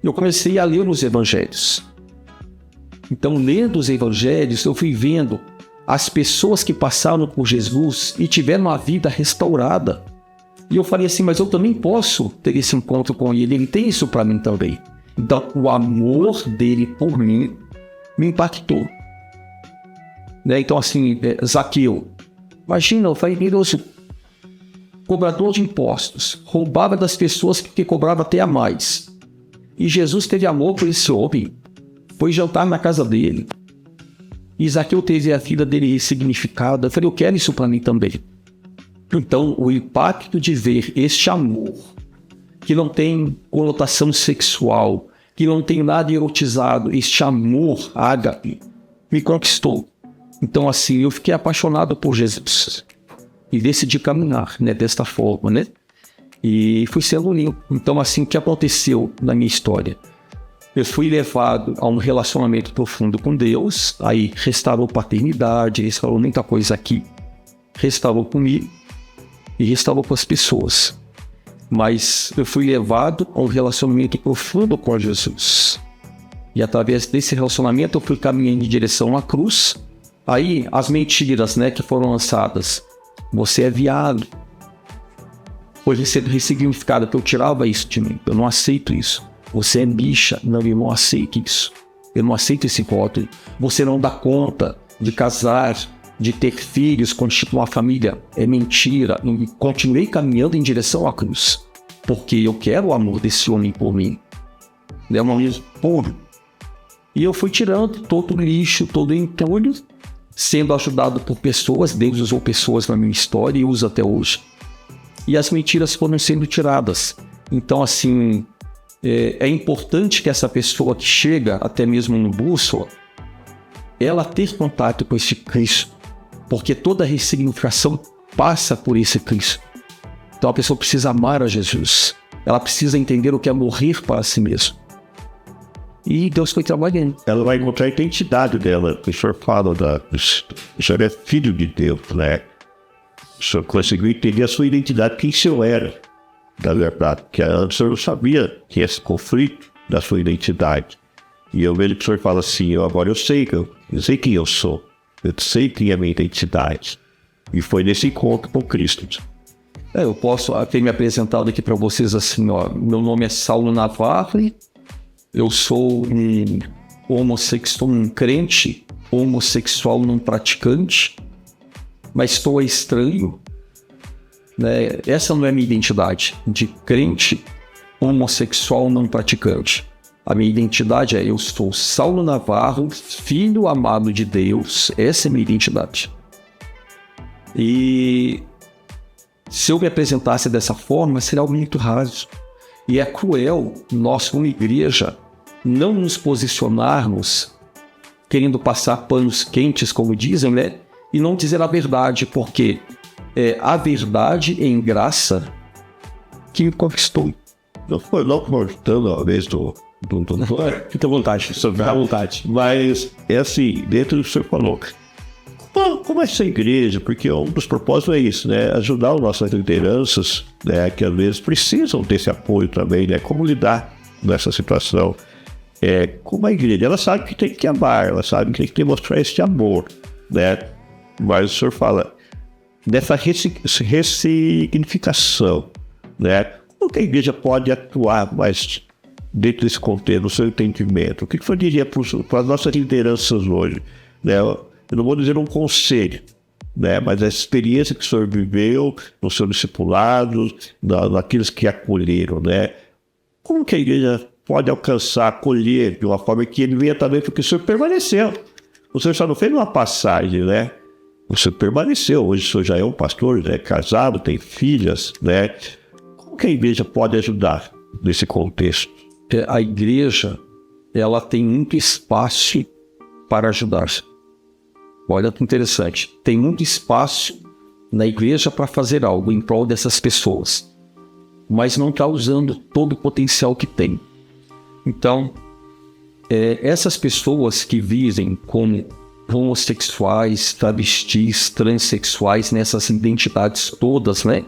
Eu comecei a ler os evangelhos. Então, lendo os evangelhos, eu fui vendo as pessoas que passaram por Jesus e tiveram a vida restaurada. E eu falei assim, mas eu também posso ter esse encontro com ele tem isso para mim também. Então, o amor dele por mim me impactou. Né? Então, assim, Zaqueu, imagina, eu falei, cobrador de impostos, roubava das pessoas porque cobrava até a mais. E Jesus teve amor por esse homem, foi jantar na casa dele. E Zaqueu teve a vida dele ressignificada. Eu falei, eu quero isso para mim também. Então, o impacto de ver este amor, que não tem conotação sexual, que não tem nada erotizado, este amor ágape, me conquistou. Então, assim, eu fiquei apaixonado por Jesus. E decidi caminhar, né, desta forma, né? E fui sendo limpo. Então, assim, o que aconteceu na minha história? Eu fui levado a um relacionamento profundo com Deus, aí restaurou paternidade, restaurou muita coisa aqui, restaurou comigo e restaurou com as pessoas. Mas eu fui levado a um relacionamento profundo com Jesus. E através desse relacionamento eu fui caminhando em direção à cruz. Aí as mentiras, né, que foram lançadas. Você é viado. Foi ressignificado, que eu tirava isso de mim. Eu não aceito isso. Você é bicha. Não, eu não aceito isso. Eu não aceito esse rótulo. Você não dá conta de casar, de ter filhos, constituir uma família. É mentira. E continuei caminhando em direção à cruz. Porque eu quero o amor desse homem por mim. É um amor puro. E eu fui tirando todo o lixo, todo o entulho, sendo ajudado por pessoas. Deus usou pessoas na minha história e usa até hoje. E as mentiras foram sendo tiradas. Então, assim, é importante que essa pessoa que chega, até mesmo no bússola, ela ter contato com esse Cristo. Porque toda ressignificação passa por esse Cristo. Então a pessoa precisa amar a Jesus. Ela precisa entender o que é morrer para si mesmo. E Deus foi trabalhando.
Ela vai encontrar a identidade dela. O senhor fala o senhor é filho de Deus, né? O senhor conseguiu entender a sua identidade, quem o senhor era, na verdade. Porque antes o senhor não sabia que esse conflito da sua identidade. E eu vejo que o senhor fala assim, agora eu sei quem eu sou. Eu sei quem é a minha identidade. E foi nesse encontro com Cristo.
Eu posso ter me apresentado aqui para vocês assim, ó. Meu nome é Saulo Navarro. Eu sou um homossexual, um crente, homossexual não praticante, mas estou estranho, né? Essa não é a minha identidade, de crente, homossexual não praticante. A minha identidade é: eu sou Saulo Navarro, filho amado de Deus. Essa é a minha identidade. E se eu me apresentasse dessa forma, seria algo muito raso. E é cruel nós, como igreja, não nos posicionarmos querendo passar panos quentes, como dizem, né? E não dizer a verdade, porque é a verdade em graça que me conquistou.
Não foi não cortando a vez do
Fica à vontade, sobre a vontade.
Mas é assim, dentro do que o senhor falou. Como é essa igreja? Porque um dos propósitos é isso, né? Ajudar as nossas lideranças, né? Que às vezes precisam desse apoio também, né? Como lidar nessa situação. Como a igreja, ela sabe que tem que amar, ela sabe que tem que demonstrar esse amor, né? Mas o senhor fala dessa ressignificação, né? Como que a igreja pode atuar mais dentro desse contexto, no seu entendimento? O que o senhor diria para as nossas lideranças hoje, né? Eu não vou dizer um conselho, né? Mas a experiência que o senhor viveu no seu discipulado, naqueles que acolheram, né? Como que a igreja pode alcançar, acolher de uma forma que ele venha também, porque o senhor permaneceu. O senhor só não fez uma passagem, né? O senhor permaneceu. Hoje o senhor já é um pastor, né? Casado, tem filhas, né? Como que a igreja pode ajudar nesse contexto?
A igreja, ela tem muito espaço para ajudar. olha que interessante, tem muito espaço na igreja para fazer algo em prol dessas pessoas, mas não está usando todo o potencial que tem. Então, essas pessoas que vivem como homossexuais, travestis, transexuais, nessas identidades todas, né?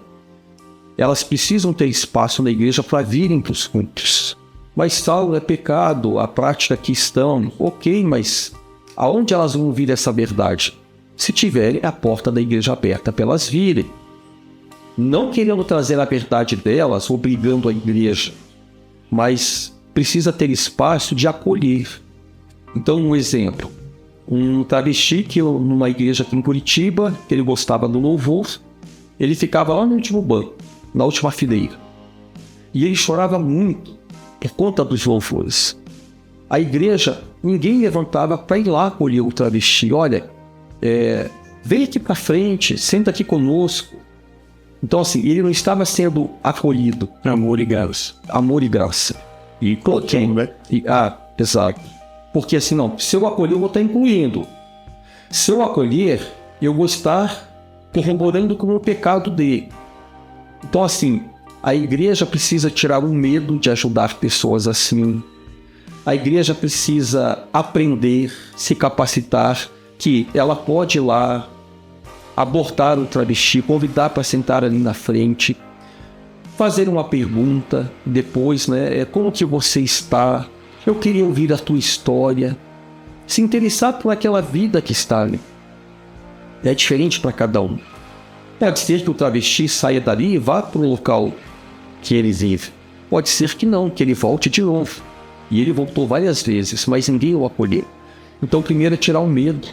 Elas precisam ter espaço na igreja para virem para os cultos. Mas tal é pecado, a prática cristã, ok, mas aonde elas vão ouvir essa verdade? Se tiverem a porta da igreja aberta para elas virem. Não querendo trazer a verdade delas, obrigando a igreja, mas precisa ter espaço de acolher. Então, um exemplo, um travesti que numa igreja aqui em Curitiba, que ele gostava do louvor, ele ficava lá no último banco, na última fileira. E ele chorava muito por conta dos louvores. A igreja, ninguém levantava para ir lá acolher o travesti. Olha, vem aqui para frente, senta aqui conosco. Então, assim, ele não estava sendo acolhido.
Amor e graça.
Amor e graça.
E continua, né?
Exato. Porque assim, não, se eu acolher, eu vou estar incluindo. Se eu acolher, eu vou estar corroborando com o pecado dele. Então, assim, a igreja precisa tirar o medo de ajudar pessoas assim. A igreja precisa aprender, se capacitar, que ela pode ir lá, abortar o travesti, convidar para sentar ali na frente, fazer uma pergunta depois, né? Como que você está? Eu queria ouvir a tua história. Se interessar por aquela vida que está ali. É diferente para cada um. Pode ser que o travesti saia dali e vá para o local que ele vive. Pode ser que não, que ele volte de novo. E ele voltou várias vezes, mas ninguém o acolheu. Então, primeiro é tirar o medo.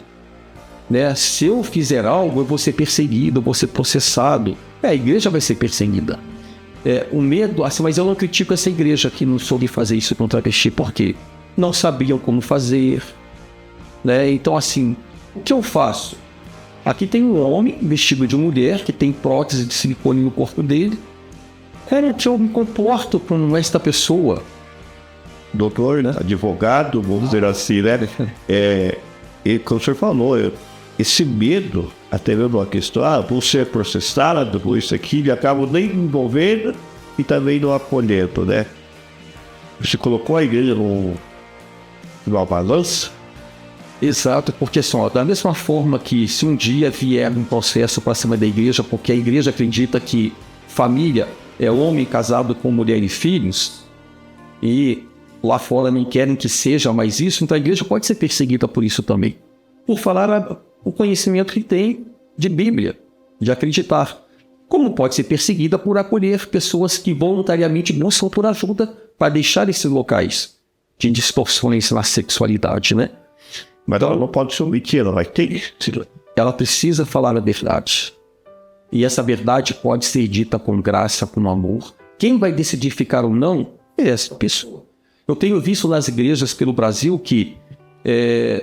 Né? Se eu fizer algo, eu vou ser perseguido, eu vou ser processado. A igreja vai ser perseguida. O medo, assim, mas eu não critico essa igreja que não soube fazer isso com o travesti, porque não sabiam como fazer. Né? Então, assim, o que eu faço? Aqui tem um homem vestido de mulher que tem prótese de silicone no corpo dele. Como que eu me comporto com esta pessoa?
Doutor, né? Advogado, vamos dizer assim, né? E como o senhor falou, esse medo, até mesmo a questão, vou ser processado por isso aqui, ele acaba nem envolvendo e também não acolhendo, né? Você colocou a igreja numa balança?
Exato, porque assim, da mesma forma que se um dia vier um processo para cima da igreja, porque a igreja acredita que família é homem casado com mulher e filhos, e lá fora não querem que seja mais isso, então a igreja pode ser perseguida por isso também. Por falar o conhecimento que tem de Bíblia, de acreditar. Como pode ser perseguida por acolher pessoas que voluntariamente buscam por ajuda para deixar esses locais de distorções na sexualidade, né?
Mas ela não pode se omitir, ela vai ter.
Ela precisa falar a verdade. E essa verdade pode ser dita com graça, com amor. Quem vai decidir ficar ou não é essa pessoa. Eu tenho visto nas igrejas pelo Brasil que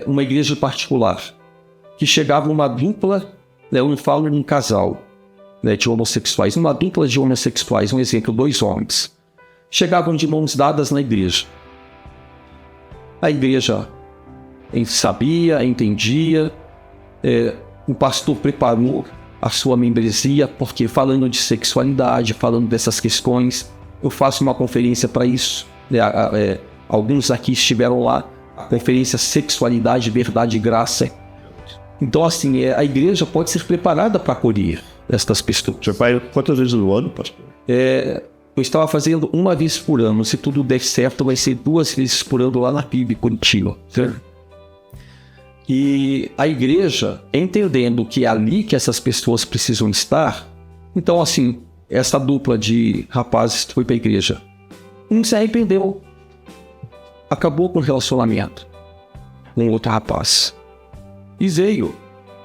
uma igreja particular, que chegava uma dupla, né, eu não falo um casal, né, de homossexuais, uma dupla de homossexuais, um exemplo, 2 homens, chegavam de mãos dadas na igreja. A igreja sabia, entendia, o pastor preparou a sua membresia, porque falando de sexualidade, falando dessas questões, eu faço uma conferência para isso, né, alguns aqui estiveram lá, a conferência Sexualidade, Verdade e Graça. Então, assim, a igreja pode ser preparada para acolher estas pessoas.
O senhor vai quantas vezes no ano, pastor?
Eu estava fazendo uma vez por ano. Se tudo der certo, vai ser 2 vezes por ano lá na PIB, Curitiba. E a igreja, entendendo que é ali que essas pessoas precisam estar, então, assim, essa dupla de rapazes foi para a igreja. Um se arrependeu. Acabou com o relacionamento com outro rapaz. E veio.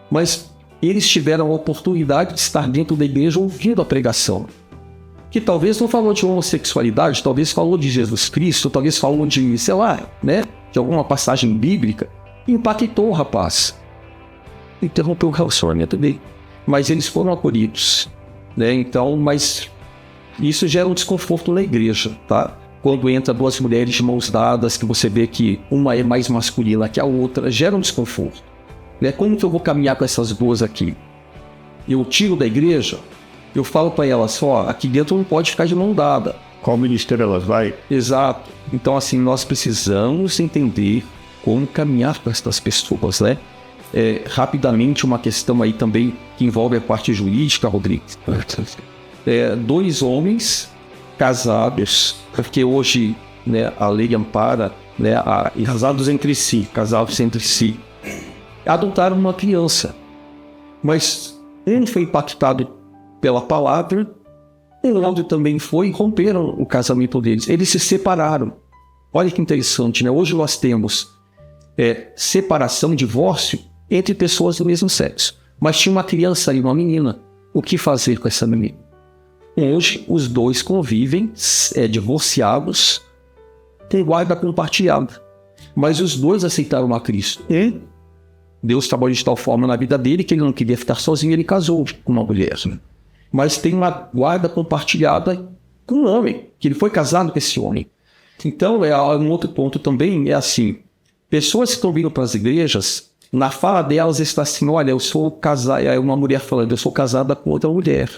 Mas eles tiveram a oportunidade de estar dentro da igreja ouvindo a pregação. Que talvez não falou de homossexualidade, talvez falou de Jesus Cristo, talvez falou de, sei lá, né, de alguma passagem bíblica. Impactou o rapaz. Interrompeu o relacionamento dele. Mas eles foram acolhidos. Né? Então, mas isso gera um desconforto na igreja, tá? Quando entra 2 mulheres de mãos dadas, que você vê que uma é mais masculina que a outra, gera um desconforto. né? Como que eu vou caminhar com essas duas aqui? Eu tiro da igreja, eu falo para elas, aqui dentro não pode ficar de mão dada.
Qual ministério elas vai?
Exato. Então, assim, nós precisamos entender como caminhar com essas pessoas, né? Rapidamente, uma questão aí também que envolve a parte jurídica, Rodrigo. 2 homens casados, porque hoje, né, a lei ampara, né,
Casados entre si.
adotaram uma criança, mas ele foi impactado pela palavra, e o outro também foi, e romperam o casamento deles. Eles se separaram. Olha que interessante, né? Hoje nós temos separação, divórcio entre pessoas do mesmo sexo. Mas tinha uma criança e uma menina. O que fazer com essa menina? Hoje os 2 convivem, divorciados, tem guarda compartilhada. Mas os 2 aceitaram a Cristo. E Deus trabalhou de tal forma na vida dele que ele não queria ficar sozinho, ele casou com uma mulher. Mas tem uma guarda compartilhada com um homem, que ele foi casado com esse homem. Então, um outro ponto também é assim, pessoas que estão vindo para as igrejas, na fala delas está assim, olha, eu sou casada, é uma mulher falando, eu sou casada com outra mulher.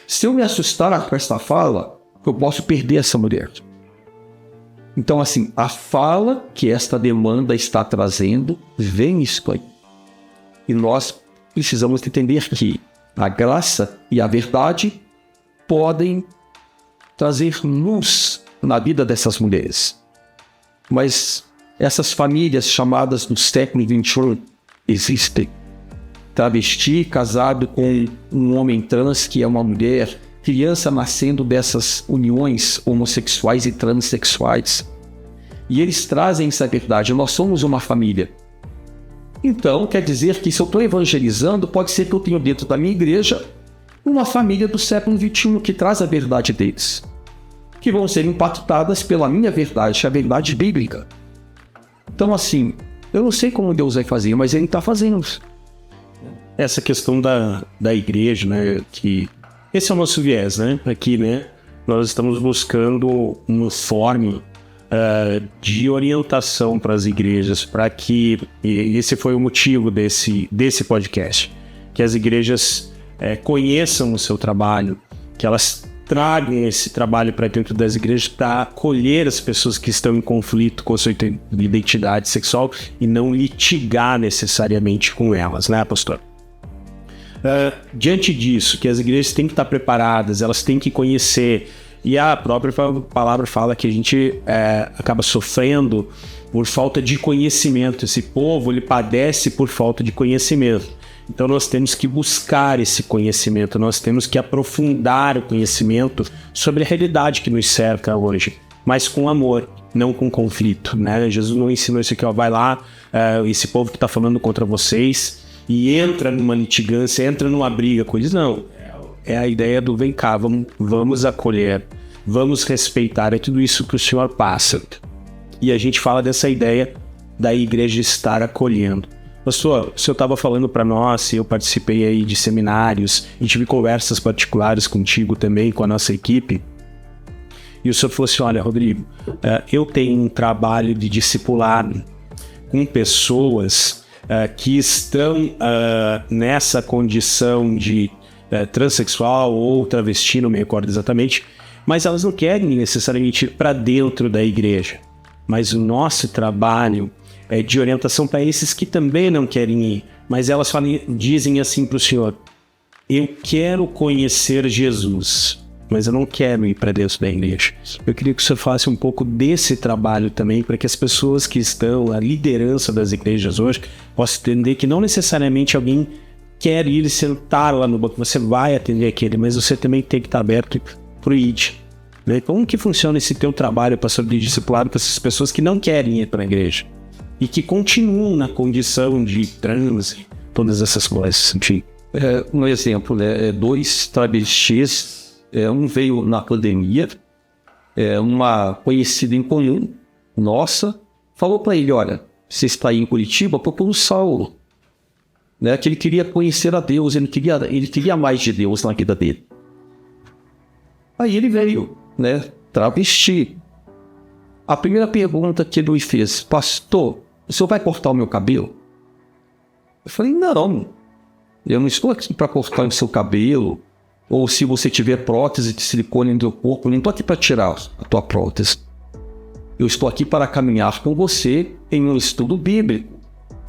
Se eu me assustar com essa fala, eu posso perder essa mulher. Então, assim, a fala que esta demanda está trazendo, vem isso aí. E nós precisamos entender que a graça e a verdade podem trazer luz na vida dessas mulheres. Mas essas famílias chamadas do século XXI existem. Travesti casado com um homem trans que é uma mulher, criança nascendo dessas uniões homossexuais e transexuais. E eles trazem essa verdade, nós somos uma família. Então, quer dizer que se eu estou evangelizando, pode ser que eu tenha dentro da minha igreja uma família do século XXI que traz a verdade deles, que vão ser impactadas pela minha verdade, a verdade bíblica. Então, assim, eu não sei como Deus vai fazer, mas Ele está fazendo.
Essa questão da igreja, né, que esse é o nosso viés, né, aqui, né, nós estamos buscando uma forma de orientação para as igrejas, para que, e esse foi o motivo desse podcast, que as igrejas conheçam o seu trabalho, que elas tragam esse trabalho para dentro das igrejas para acolher as pessoas que estão em conflito com a sua identidade sexual e não litigar necessariamente com elas, né, pastor? Diante disso, que as igrejas têm que estar preparadas, elas têm que conhecer, e a própria palavra fala que a gente acaba sofrendo por falta de conhecimento. Esse povo, ele padece por falta de conhecimento. Então nós temos que buscar esse conhecimento, nós temos que aprofundar o conhecimento sobre a realidade que nos cerca hoje, mas com amor, não com conflito, né? Jesus não ensinou isso aqui, vai lá, esse povo que está falando contra vocês, e entra numa litigância, entra numa briga com eles, não. É a ideia do vem cá, vamos acolher, vamos respeitar, é tudo isso que o Senhor passa. E a gente fala dessa ideia da igreja estar acolhendo. Pastor, o senhor estava falando para nós, eu participei aí de seminários, e tive conversas particulares contigo também, com a nossa equipe, e o senhor falou assim, olha, Rodrigo, eu tenho um trabalho de discipulado com pessoas que estão nessa condição de transexual ou travesti, não me recordo exatamente, mas elas não querem necessariamente ir para dentro da igreja. Mas o nosso trabalho é de orientação para esses que também não querem ir, mas elas dizem assim para o Senhor, eu quero conhecer Jesus, mas eu não quero ir para dentro da igreja. Eu queria que o Senhor faça um pouco desse trabalho também, para que as pessoas que estão na liderança das igrejas hoje possam entender que não necessariamente alguém quer ir sentar lá no banco, você vai atender aquele, mas você também tem que estar aberto para o ID. Né? Como que funciona esse teu trabalho, pastor, de discipulado para essas pessoas que não querem ir para a igreja e que continuam na condição de trans, todas essas coisas? Enfim.
Um exemplo, né? 2 travestis, um veio na pandemia, uma conhecida em comum nossa falou para ele, olha, você está aí em Curitiba, procura o Saulo, né? Que ele queria conhecer a Deus, ele queria mais de Deus na vida dele. Aí ele veio, né, travesti. A primeira pergunta que ele fez, pastor, o senhor vai cortar o meu cabelo? Eu falei, não, eu não estou aqui para cortar o seu cabelo, ou se você tiver prótese de silicone no seu corpo, eu não estou aqui para tirar a tua prótese. Eu estou aqui para caminhar com você em um estudo bíblico,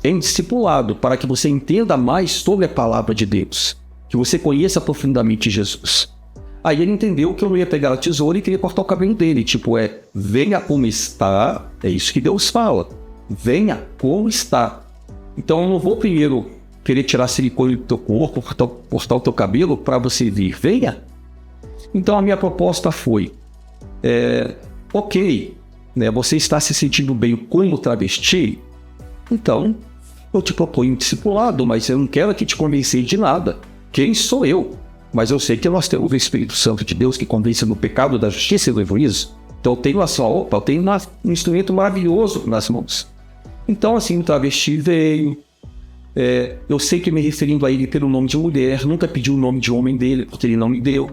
em discipulado, para que você entenda mais sobre a palavra de Deus, que você conheça profundamente Jesus. Aí ele entendeu que eu não ia pegar a tesoura e queria cortar o cabelo dele. Tipo, venha como está, é isso que Deus fala. Venha como está. Então eu não vou primeiro querer tirar silicone do teu corpo, cortar o teu cabelo para você vir. Venha. Então a minha proposta foi, ok, né, você está se sentindo bem como travesti? Então eu te proponho um discipulado, mas eu não quero aqui te convencer de nada. Quem sou eu? Mas eu sei que nós temos o Espírito Santo de Deus que convence no pecado, da justiça e do egoísmo. Então eu tenho eu tenho um instrumento maravilhoso nas mãos. Então assim, o travesti veio. Eu sei que me referindo a ele pelo nome de mulher, nunca pedi o nome de homem dele, porque ele não me deu.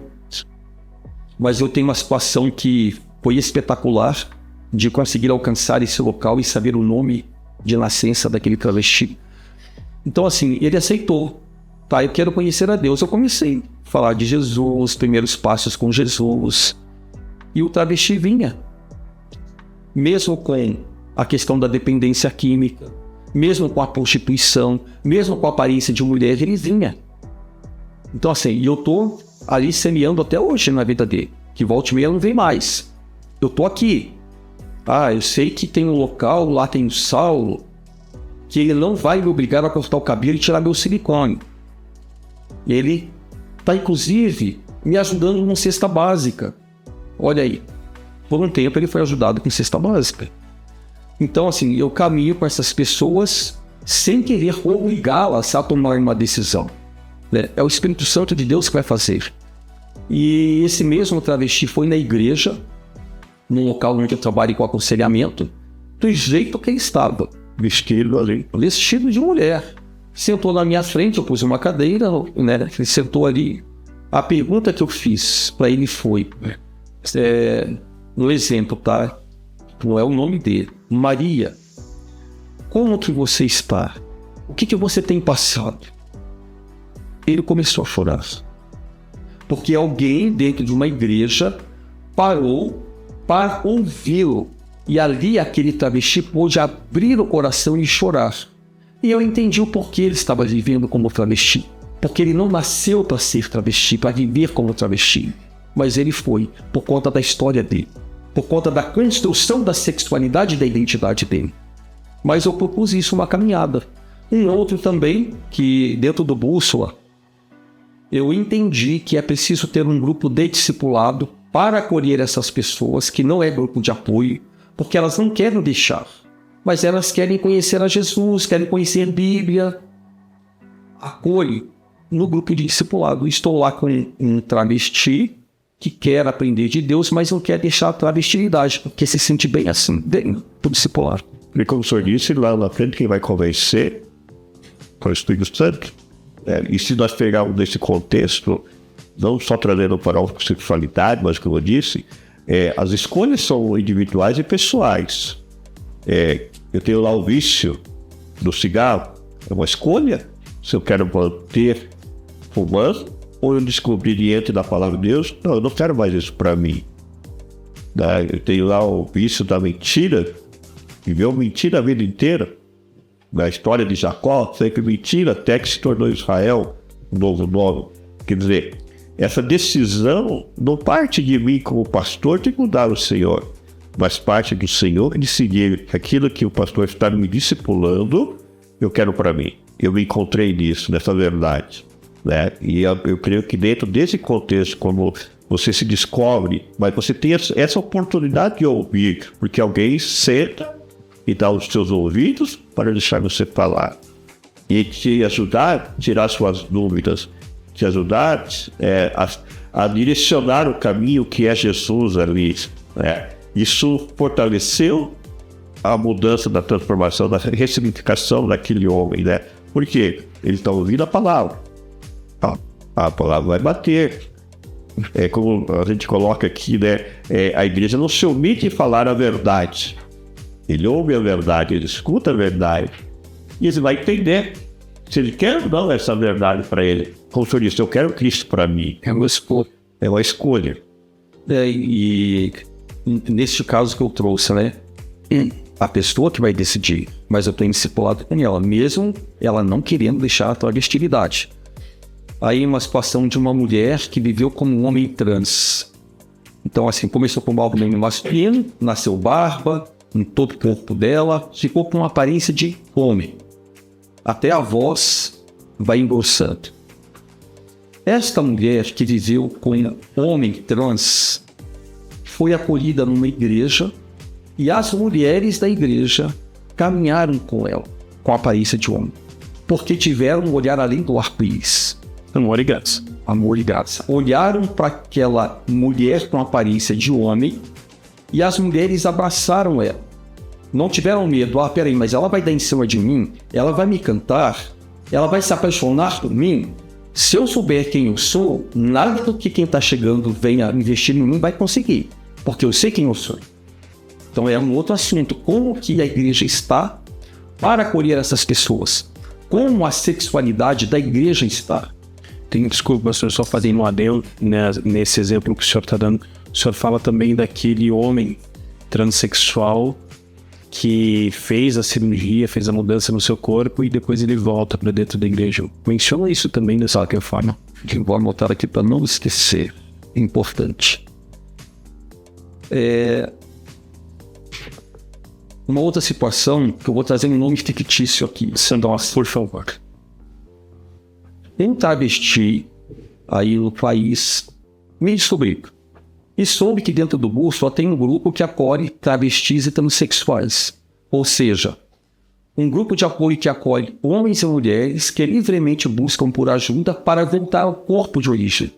Mas eu tenho uma situação que foi espetacular, de conseguir alcançar esse local e saber o nome de nascença daquele travesti. Então assim, ele aceitou. Tá, eu quero conhecer a Deus. Eu comecei a falar de Jesus, os primeiros passos com Jesus. E o travesti vinha. Mesmo com a questão da dependência química, mesmo com a prostituição, mesmo com a aparência de mulher, ele vinha. Então assim, eu tô ali semeando até hoje na vida dele. Que volta e meia não vem mais. Eu tô aqui. Eu sei que tem um local, lá tem o Saulo, que ele não vai me obrigar a cortar o cabelo e tirar meu silicone. Ele está, inclusive, me ajudando com cesta básica. Olha aí, por um tempo ele foi ajudado com cesta básica. Então, assim, eu caminho com essas pessoas sem querer obrigá-las a tomar uma decisão. Né? É o Espírito Santo de Deus que vai fazer. E esse mesmo travesti foi na igreja, num local onde eu trabalho com aconselhamento, do jeito que ele estava. Vestido de mulher. Sentou na minha frente, eu pus uma cadeira, né? Ele sentou ali. A pergunta que eu fiz para ele foi, no exemplo, tá? Não é o nome dele. Maria, como que você está? O que você tem passado? Ele começou a chorar. Porque alguém dentro de uma igreja parou para ouvi-lo. E ali aquele travesti pôde abrir o coração e chorar. E eu entendi o porquê ele estava vivendo como travesti. Porque ele não nasceu para ser travesti, para viver como travesti. Mas ele foi por conta da história dele. Por conta da construção da sexualidade e da identidade dele. Mas eu propus isso uma caminhada. Um outro também, que dentro do Bússola, eu entendi que é preciso ter um grupo de discipulado para acolher essas pessoas, que não é grupo de apoio, porque elas não querem deixar. Mas elas querem conhecer a Jesus, querem conhecer a Bíblia. Acolho no grupo de discipulado. Estou lá com um travesti que quer aprender de Deus, mas não quer deixar a travestilidade, porque se sente bem assim, bem do discipulado.
E como o senhor disse, lá na frente quem vai convencer com o Espírito Santo. E se nós pegarmos nesse contexto, não só trazendo para a homossexualidade, mas como eu disse, as escolhas são individuais e pessoais. Eu tenho lá o vício do cigarro, é uma escolha. Se eu quero manter fumando, ou eu descobri diante da palavra de Deus, não, eu não quero mais isso para mim. Eu tenho lá o vício da mentira, viveu mentira a vida inteira. Na história de Jacó, sempre mentira, até que se tornou Israel, um novo nome. Quer dizer, essa decisão não parte de mim como pastor de mudar o Senhor, mas parte do Senhor de seguir aquilo que o pastor está me discipulando, eu quero para mim. Eu me encontrei nisso, nessa verdade. Né? E eu creio que dentro desse contexto, como você se descobre, mas você tem essa oportunidade de ouvir, porque alguém senta e dá os seus ouvidos para deixar você falar. E te ajudar a tirar suas dúvidas, te ajudar a direcionar o caminho que é Jesus ali. Né? Isso fortaleceu a mudança, da transformação, da ressignificação daquele homem. Né? Por quê? Ele está ouvindo a palavra. A palavra vai bater. Como a gente coloca aqui, né? A igreja não se omite em falar a verdade. Ele ouve a verdade, ele escuta a verdade. E ele vai entender Se ele quer ou não essa verdade para ele. Como o senhor disse, eu quero Cristo para mim.
É uma escolha.
É uma escolha.
E neste caso que eu trouxe, né? A pessoa que vai decidir, mas eu tenho discipulado com ela, mesmo ela não querendo deixar a clandestinidade. Aí uma situação de uma mulher que viveu como um homem trans. Então, assim, começou com algo meio masculino, nasceu barba em todo o corpo dela, ficou com uma aparência de homem. Até a voz vai engrossando. Esta mulher que viveu com um homem trans foi acolhida numa igreja e as mulheres da igreja caminharam com ela, com a aparência de homem, porque tiveram um olhar além do arco-íris.
Amor e graça.
Amor e graça. Olharam para aquela mulher com aparência de homem e as mulheres abraçaram ela. Não tiveram medo. Peraí, mas ela vai dar em cima de mim? Ela vai me cantar? Ela vai se apaixonar por mim? Se eu souber quem eu sou, nada do que quem está chegando venha investir em mim vai conseguir, porque eu sei quem eu sou. Então é um outro assunto. Como que a igreja está para acolher essas pessoas? Como a sexualidade da igreja está?
Desculpa, pastor, só fazendo um adendo, né, nesse exemplo que o senhor está dando. O senhor fala também daquele homem transexual que fez a cirurgia, fez a mudança no seu corpo e depois ele volta para dentro da igreja. Menciona isso também dessa forma.
Eu vou anotar aqui para não esquecer. É importante. Uma outra situação que eu vou trazer um nome fictício aqui.
Nossa, por favor.
Tem um travesti aí no país me descobriu. E soube que dentro do BUS só tem um grupo que acolhe travestis e transexuais. Ou seja, um grupo de apoio que acolhe homens e mulheres que livremente buscam por ajuda para voltar ao corpo de origem.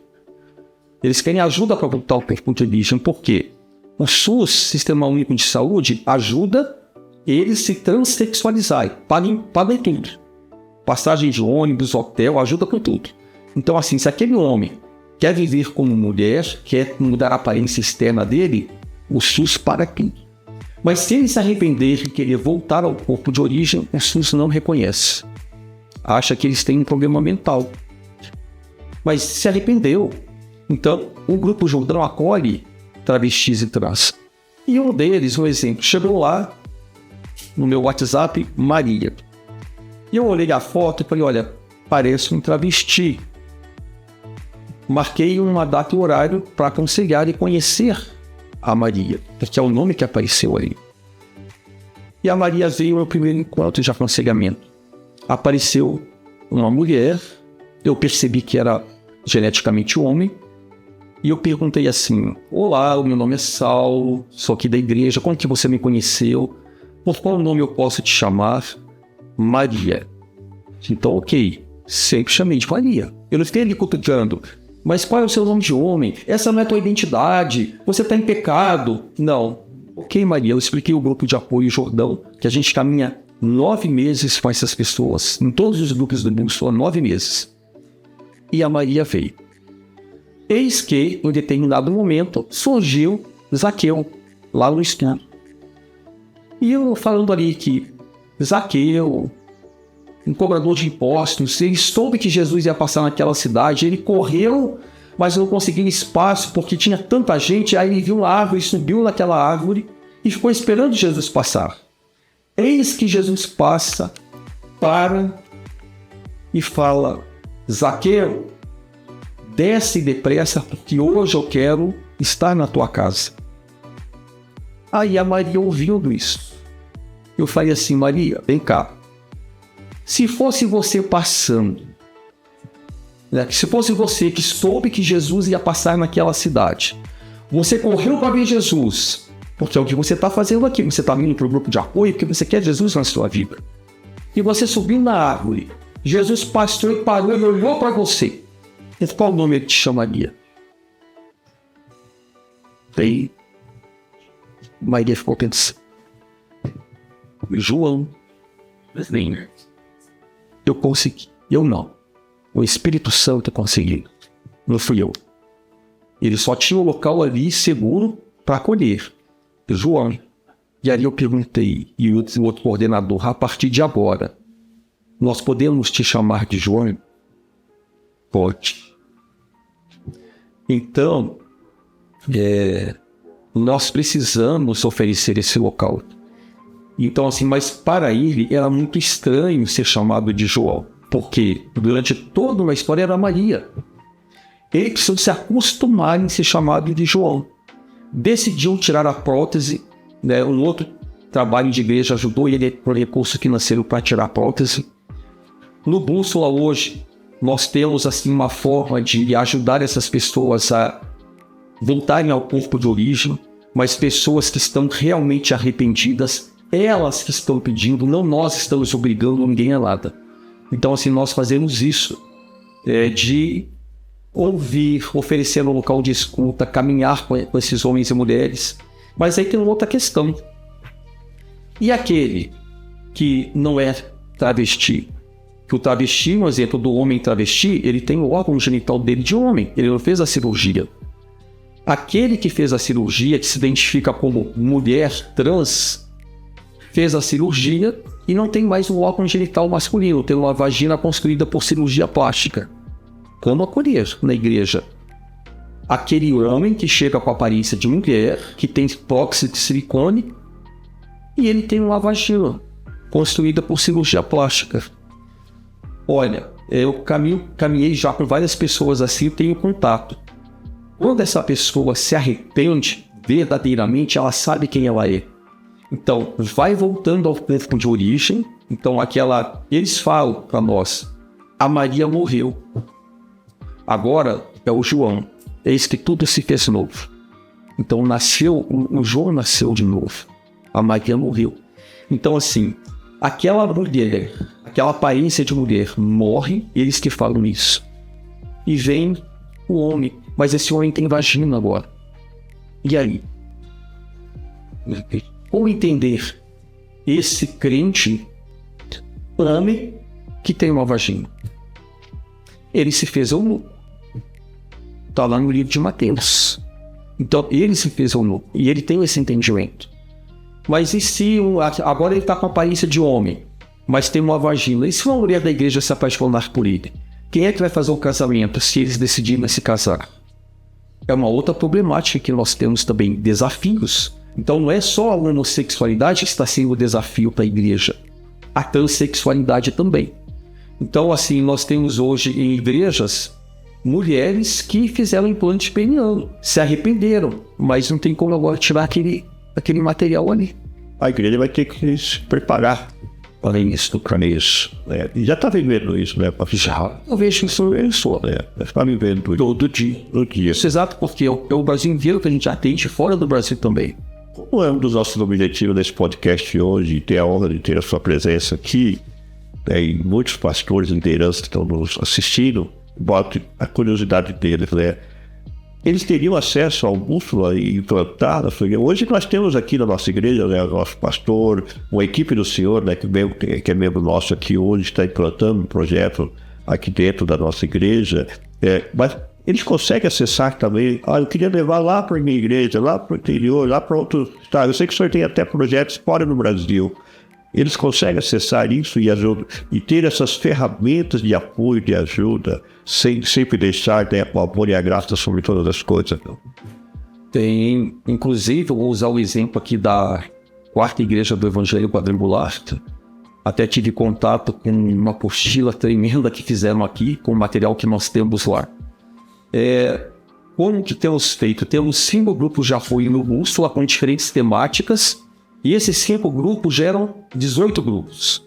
Eles querem ajuda para voltar ao corpo de origem. Por quê? O SUS, Sistema Único de Saúde, ajuda eles se transexualizarem. Pagam tudo. Passagem de ônibus, hotel, ajuda com tudo. Então, assim, se aquele homem quer viver como mulher, quer mudar a aparência externa dele, o SUS paga tudo. Mas se ele se arrepender e querer voltar ao corpo de origem, o SUS não reconhece. Acha que eles têm um problema mental. Mas se arrependeu. Então, o Grupo Jordão acolhe travestis e trans. E um deles, um exemplo, chegou lá no meu WhatsApp, Maria. E eu olhei a foto e falei, olha, parece um travesti. Marquei uma data e horário para aconselhar e conhecer a Maria, porque é o nome que apareceu ali. E a Maria veio ao primeiro encontro de aconselhamento. Apareceu uma mulher, eu percebi que era geneticamente homem, e eu perguntei assim, olá, o meu nome é Saulo, sou aqui da igreja, como que você me conheceu? Por qual nome eu posso te chamar? Maria. Então, ok, sempre chamei de Maria. Eu não fiquei ali cutucando, mas qual é o seu nome de homem? Essa não é a tua identidade, você está em pecado. Não. Ok, Maria, eu expliquei o grupo de apoio Jordão, que a gente caminha 9 meses com essas pessoas, em todos os grupos do mundo, só 9 meses. E a Maria veio. Eis que, em determinado momento, surgiu Zaqueu, lá no estudo. E eu falando ali que Zaqueu, um cobrador de impostos, ele soube que Jesus ia passar naquela cidade, ele correu, mas não conseguiu espaço porque tinha tanta gente, aí ele viu uma árvore, subiu naquela árvore e ficou esperando Jesus passar. Eis que Jesus passa, para e fala, Zaqueu, desce depressa porque hoje eu quero estar na tua casa. Aí a Maria ouvindo isso, eu falei assim, Maria, vem cá. Se fosse você passando, né, se fosse você que soube que Jesus ia passar naquela cidade, você correu para ver Jesus, porque é o que você está fazendo aqui, você está vindo para o grupo de apoio porque você quer Jesus na sua vida. E você subiu na árvore, Jesus passou e parou e olhou para você. E qual nome ele te chamaria? Aí, Maria ficou pensando. João. Eu consegui. Eu não. O Espírito Santo conseguiu. Não fui eu. Ele só tinha um local ali seguro para acolher. João. E ali eu perguntei, e o outro coordenador, a partir de agora, nós podemos te chamar de João? Pode. Então, nós precisamos oferecer esse local. Então, assim, mas para ele era muito estranho ser chamado de João, porque durante toda uma história era Maria. Ele precisou se acostumar em ser chamado de João. Decidiu tirar a prótese, né? Um outro trabalho de igreja ajudou ele por recurso financeiro para tirar a prótese. No Bússola hoje, nós temos assim uma forma de ajudar essas pessoas a voltarem ao corpo de origem, mas pessoas que estão realmente arrependidas, elas que estão pedindo, não nós estamos obrigando ninguém a nada. Então, assim, nós fazemos isso, de ouvir, oferecer um local de escuta, caminhar com esses homens e mulheres. Mas aí tem uma outra questão. E aquele que não é travesti? Que o travesti, um exemplo do homem travesti, ele tem o órgão genital dele de homem, ele não fez a cirurgia. Aquele que fez a cirurgia, que se identifica como mulher trans, fez a cirurgia e não tem mais um órgão genital masculino, tem uma vagina construída por cirurgia plástica. Como acolher na igreja aquele homem que chega com a aparência de mulher, que tem prótese de silicone, e ele tem uma vagina construída por cirurgia plástica. Olha, eu caminhei já com várias pessoas assim, tenho contato. Quando essa pessoa se arrepende verdadeiramente, ela sabe quem ela é. Então, vai voltando ao corpo de origem. Então, eles falam para nós, a Maria morreu. Agora é o João. Eis que tudo se fez novo. Então, o João nasceu de novo. A Maria morreu. Então, assim, aquela mulher, aquela aparência de mulher morre, eles que falam isso. E vem o homem, mas esse homem tem vagina agora. E aí? Como entender esse crente homem que tem uma vagina? Ele se fez eunuco. Está lá no livro de Mateus. Então, ele se fez eunuco. E ele tem esse entendimento. Mas e se agora ele está com a aparência de homem, mas tem uma vagina? E se uma mulher da igreja se apaixonar por ele? Quem é que vai fazer o casamento se eles decidirem se casar? É uma outra problemática que nós temos também, desafios. Então não é só a homossexualidade que está sendo o desafio para a igreja, a transexualidade também. Então, assim, nós temos hoje em igrejas mulheres que fizeram implante peniano, se arrependeram, mas não tem como agora tirar aquele material ali.
A igreja vai ter que se preparar para isso. Né? E já está vivendo isso, né?
Já, eu vejo isso.
Está vivendo isso.
Todo dia. Isso é exato, porque é o Brasil inteiro que a gente atende, fora do Brasil também.
Como é um dos nossos objetivos desse podcast hoje, ter a honra de ter a sua presença aqui, né, e muitos pastores e lideranças que estão nos assistindo, bote a curiosidade deles, né? Eles teriam acesso ao Bússola e implantar na sua igreja. Hoje nós temos aqui na nossa igreja, né, o nosso pastor, uma equipe do Senhor, né, que é membro nosso aqui hoje, está implantando um projeto aqui dentro da nossa igreja, mas eles conseguem acessar também. Eu queria levar lá para a minha igreja, lá para o interior, lá para outro estado. Eu sei que o senhor tem até projetos fora do Brasil. Eles conseguem acessar isso e ter essas ferramentas de apoio, de ajuda, sem sempre deixar, né, o amor e a graça sobre todas as coisas.
Tem, inclusive, eu vou usar o exemplo aqui da Quarta Igreja do Evangelho Quadrangular. Até tive contato com uma apostila tremenda que fizeram aqui, com o material que nós temos lá. Como que temos feito? Temos 5 grupos de apoio no Bússola com diferentes temáticas, e esses 5 grupos geram 18 grupos,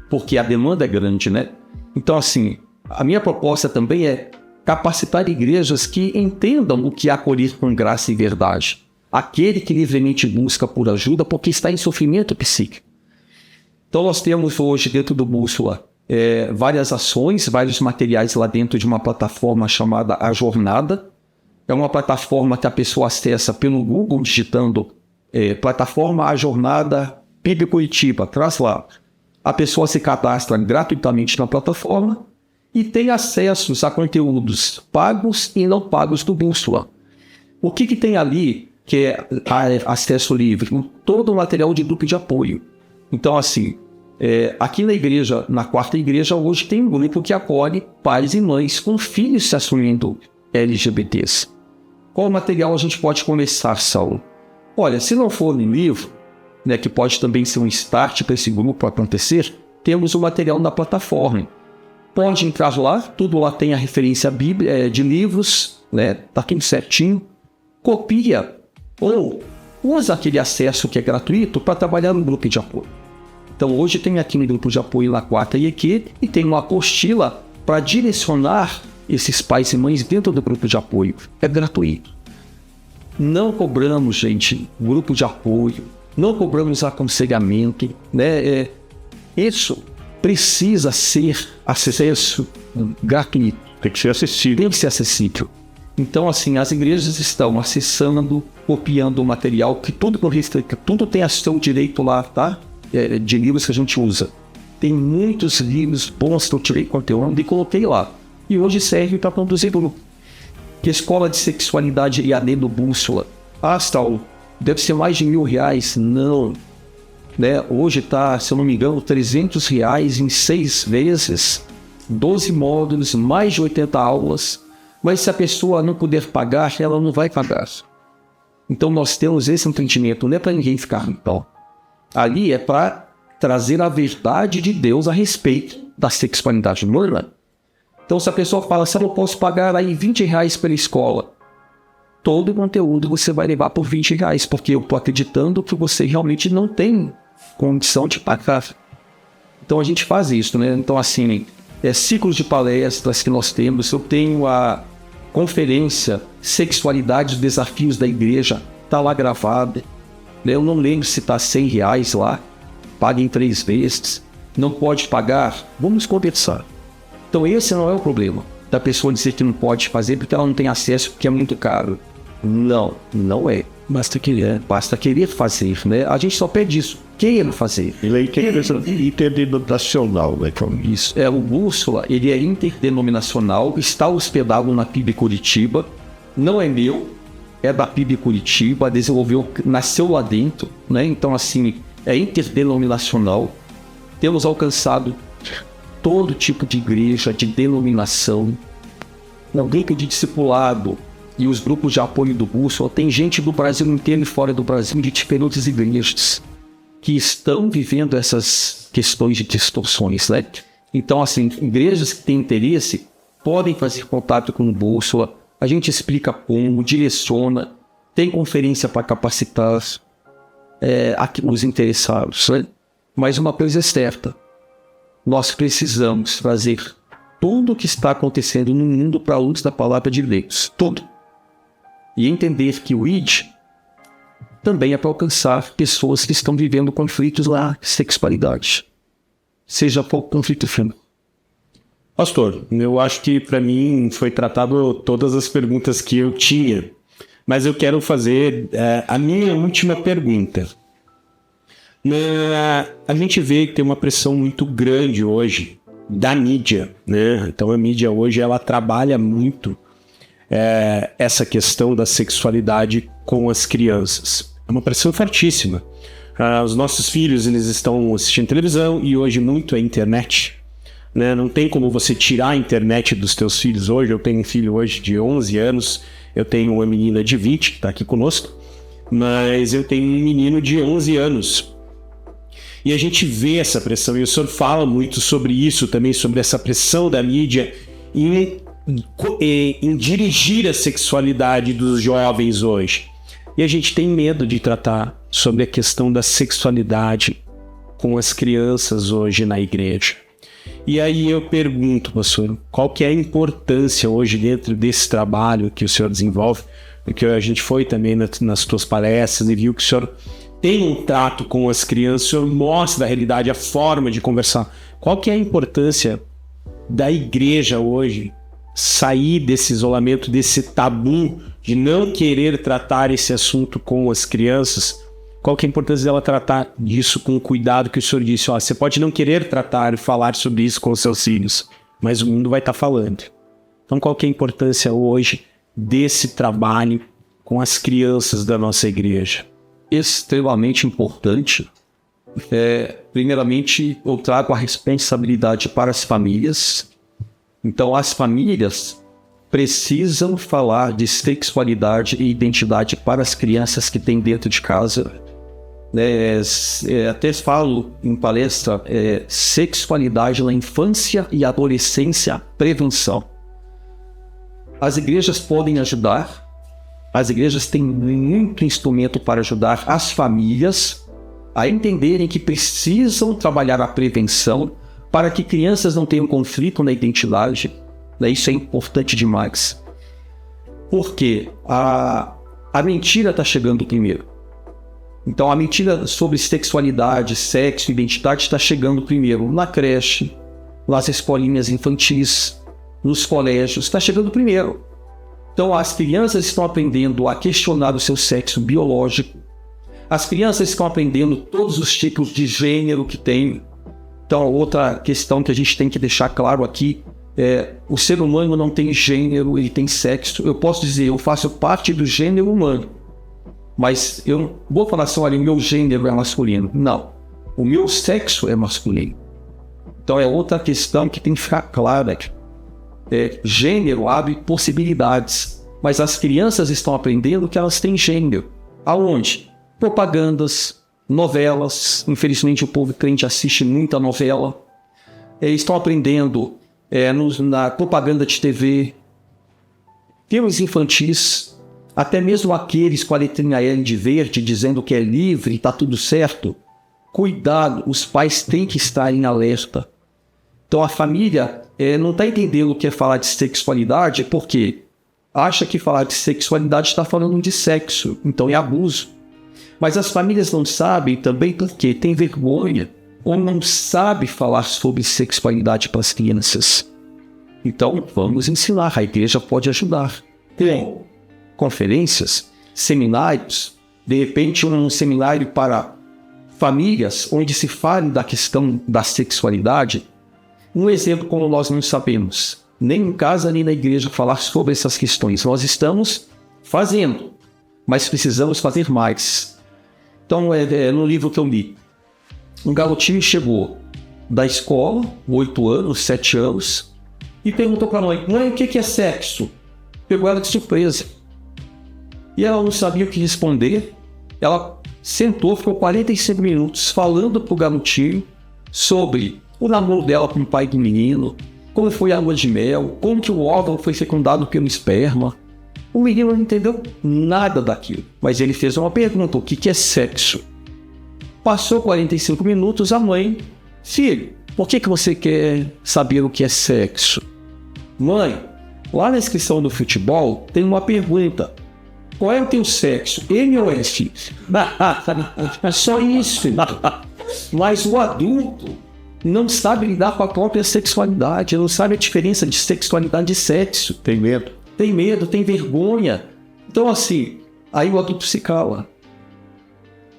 porque a demanda é grande, né? Então, assim, a minha proposta também é capacitar igrejas que entendam o que é acolher com graça e verdade. Aquele que livremente busca por ajuda porque está em sofrimento psíquico. Então, nós temos hoje dentro do Bússola várias ações, vários materiais lá dentro de uma plataforma chamada A Jornada. É uma plataforma que a pessoa acessa pelo Google, digitando plataforma A Jornada PIB Curitiba, traz lá. A pessoa se cadastra gratuitamente na plataforma e tem acessos a conteúdos pagos e não pagos do Bússola. O que tem ali que é acesso livre? Todo o material de grupo de apoio. Então, assim, Aqui na igreja, na quarta igreja, hoje tem um grupo que acolhe pais e mães com filhos se assumindo LGBTs. Qual material a gente pode começar, Saulo? Olha, se não for no livro, né, que pode também ser um start para esse grupo acontecer, temos o material na plataforma. Pode entrar lá, tudo lá tem a referência de livros, né, tá tudo certinho. Copia ou usa aquele acesso que é gratuito para trabalhar no grupo de apoio. Então hoje tem aqui no grupo de apoio na quarta IEQ e tem uma apostila para direcionar esses pais e mães dentro do grupo de apoio. É gratuito. Não cobramos, gente, grupo de apoio, não cobramos aconselhamento, né? Isso precisa ser acesso gratuito.
Tem que ser acessível.
Tem que ser acessível. Então, assim, as igrejas estão acessando, copiando o material, que tudo tem a seu direito lá, tá? De livros que a gente usa. Tem muitos livros bons que eu tirei conteúdo e coloquei lá. E hoje serve para produzir grupo. Que escola de sexualidade EAD do Bússola? Saulo, deve ser mais de R$1.000. Não. Né? Hoje está, se eu não me engano, R$300 em 6 vezes, 12 módulos, mais de 80 aulas. Mas se a pessoa não puder pagar, ela não vai pagar. Então nós temos esse entendimento, não é para ninguém ficar então. Ali é para trazer a verdade de Deus a respeito da sexualidade humana. Então se a pessoa fala, se eu não posso pagar aí R$20 pela escola, todo o conteúdo você vai levar por R$20, porque eu estou acreditando que você realmente não tem condição de pagar. Então a gente faz isso, né? Então assim, ciclos de palestras que nós temos, eu tenho a conferência Sexualidade, os Desafios da Igreja, está lá gravada. Eu não lembro se está R$100 lá, paga em 3 vezes, não pode pagar, vamos conversar. Então esse não é o problema, da pessoa dizer que não pode fazer porque ela não tem acesso, porque é muito caro. Não, não é. Basta querer fazer, né? A gente só pede isso, querer fazer.
Ele é interdenominacional, né?
Isso, o Bússola, ele é interdenominacional, está hospedado na PIB Curitiba, não é meu, é da PIB Curitiba, nasceu lá dentro, né? Então assim, é interdenominacional, temos alcançado todo tipo de igreja, de denominação, não grupo de discipulado e os grupos de apoio do Bússola, tem gente do Brasil inteiro e fora do Brasil, de diferentes igrejas, que estão vivendo essas questões de distorções, né? Então, assim, igrejas que têm interesse podem fazer contato com o Bússola, a gente explica como, direciona, tem conferência para capacitar os interessados, né? Mas uma coisa é certa, nós precisamos trazer tudo o que está acontecendo no mundo para a luz da palavra de Deus, tudo. E entender que o ID também é para alcançar pessoas que estão vivendo conflitos lá, sexualidade. Seja qual conflito for.
Pastor, eu acho que para mim foi tratado todas as perguntas que eu tinha, mas eu quero fazer a minha última pergunta. A gente vê que tem uma pressão muito grande hoje da mídia, né? Então a mídia hoje ela trabalha muito essa questão da sexualidade com as crianças. É uma pressão fortíssima. Os nossos filhos eles estão assistindo televisão e hoje muito é internet. Né? Não tem como você tirar a internet dos teus filhos hoje. Eu tenho um filho hoje de 11 anos, eu tenho uma menina de 20 que está aqui conosco, mas eu tenho um menino de 11 anos. E a gente vê essa pressão, e o senhor fala muito sobre isso também, sobre essa pressão da mídia em dirigir a sexualidade dos jovens hoje. E a gente tem medo de tratar sobre a questão da sexualidade com as crianças hoje na igreja. E aí eu pergunto, pastor, qual que é a importância hoje dentro desse trabalho que o senhor desenvolve? Porque a gente foi também nas suas palestras e viu que o senhor tem um trato com as crianças, o senhor mostra a realidade, a forma de conversar. Qual que é a importância da igreja hoje sair desse isolamento, desse tabu de não querer tratar esse assunto com as crianças? Qual que é a importância dela tratar disso com o cuidado que o senhor disse? Você pode não querer tratar e falar sobre isso com os seus filhos, mas o mundo vai estar falando. Então qual que é a importância hoje desse trabalho com as crianças da nossa igreja?
Extremamente importante, primeiramente, eu trago a responsabilidade para as famílias. Então, as famílias precisam falar de sexualidade e identidade para as crianças que têm dentro de casa. Até falo em palestra, sexualidade na infância e adolescência, prevenção. As igrejas podem ajudar, as igrejas têm muito instrumento para ajudar as famílias a entenderem que precisam trabalhar a prevenção para que crianças não tenham conflito na identidade. Isso é importante demais. Porque a mentira está chegando primeiro. Então a mentira sobre sexualidade, sexo, identidade está chegando primeiro na creche, nas escolinhas infantis, nos colégios, está chegando primeiro. Então as crianças estão aprendendo a questionar o seu sexo biológico. As crianças estão aprendendo todos os tipos de gênero que tem. Então outra questão que a gente tem que deixar claro aqui o ser humano não tem gênero, ele tem sexo. Eu posso dizer, eu faço parte do gênero humano, mas eu vou falar assim, olha, o meu gênero é masculino. Não, o meu sexo é masculino. Então é outra questão que tem que ficar clara. Gênero abre possibilidades, mas as crianças estão aprendendo que elas têm gênero. Aonde? Propagandas, novelas. Infelizmente o povo crente assiste muita novela. Estão aprendendo na propaganda de TV, filmes infantis, até mesmo aqueles com a letrinha L de verde dizendo que é livre e está tudo certo. Cuidado, os pais têm que estar em alerta. Então a família não está entendendo o que é falar de sexualidade porque acha que falar de sexualidade está falando de sexo, então é abuso. Mas as famílias não sabem também porque tem vergonha ou não sabe falar sobre sexualidade para as crianças. Então vamos ensinar, a igreja pode ajudar. Tem conferências, seminários, de repente um seminário para famílias onde se fale da questão da sexualidade. Um exemplo, como nós não sabemos, nem em casa nem na igreja falar sobre essas questões. Nós estamos fazendo, mas precisamos fazer mais. Então, no livro que eu li, um garotinho chegou da escola, 8 anos, 7 anos, e perguntou para a mãe, o que é sexo? Pegou ela de surpresa. E ela não sabia o que responder. Ela sentou, ficou 45 minutos falando para o garotinho sobre o namoro dela com o pai do menino, como foi a lua de mel, como que o órgão foi fecundado pelo esperma. O menino não entendeu nada daquilo, mas ele fez uma pergunta, o que é sexo? Passou 45 minutos, a mãe, filho, por que você quer saber o que é sexo? Mãe, lá na inscrição do futebol tem uma pergunta, qual é o teu sexo, M ou S? É só isso. Mas o adulto não sabe lidar com a própria sexualidade, não sabe a diferença de sexualidade e sexo.
Tem medo.
Tem medo, tem vergonha. Então assim, aí o adulto se cala.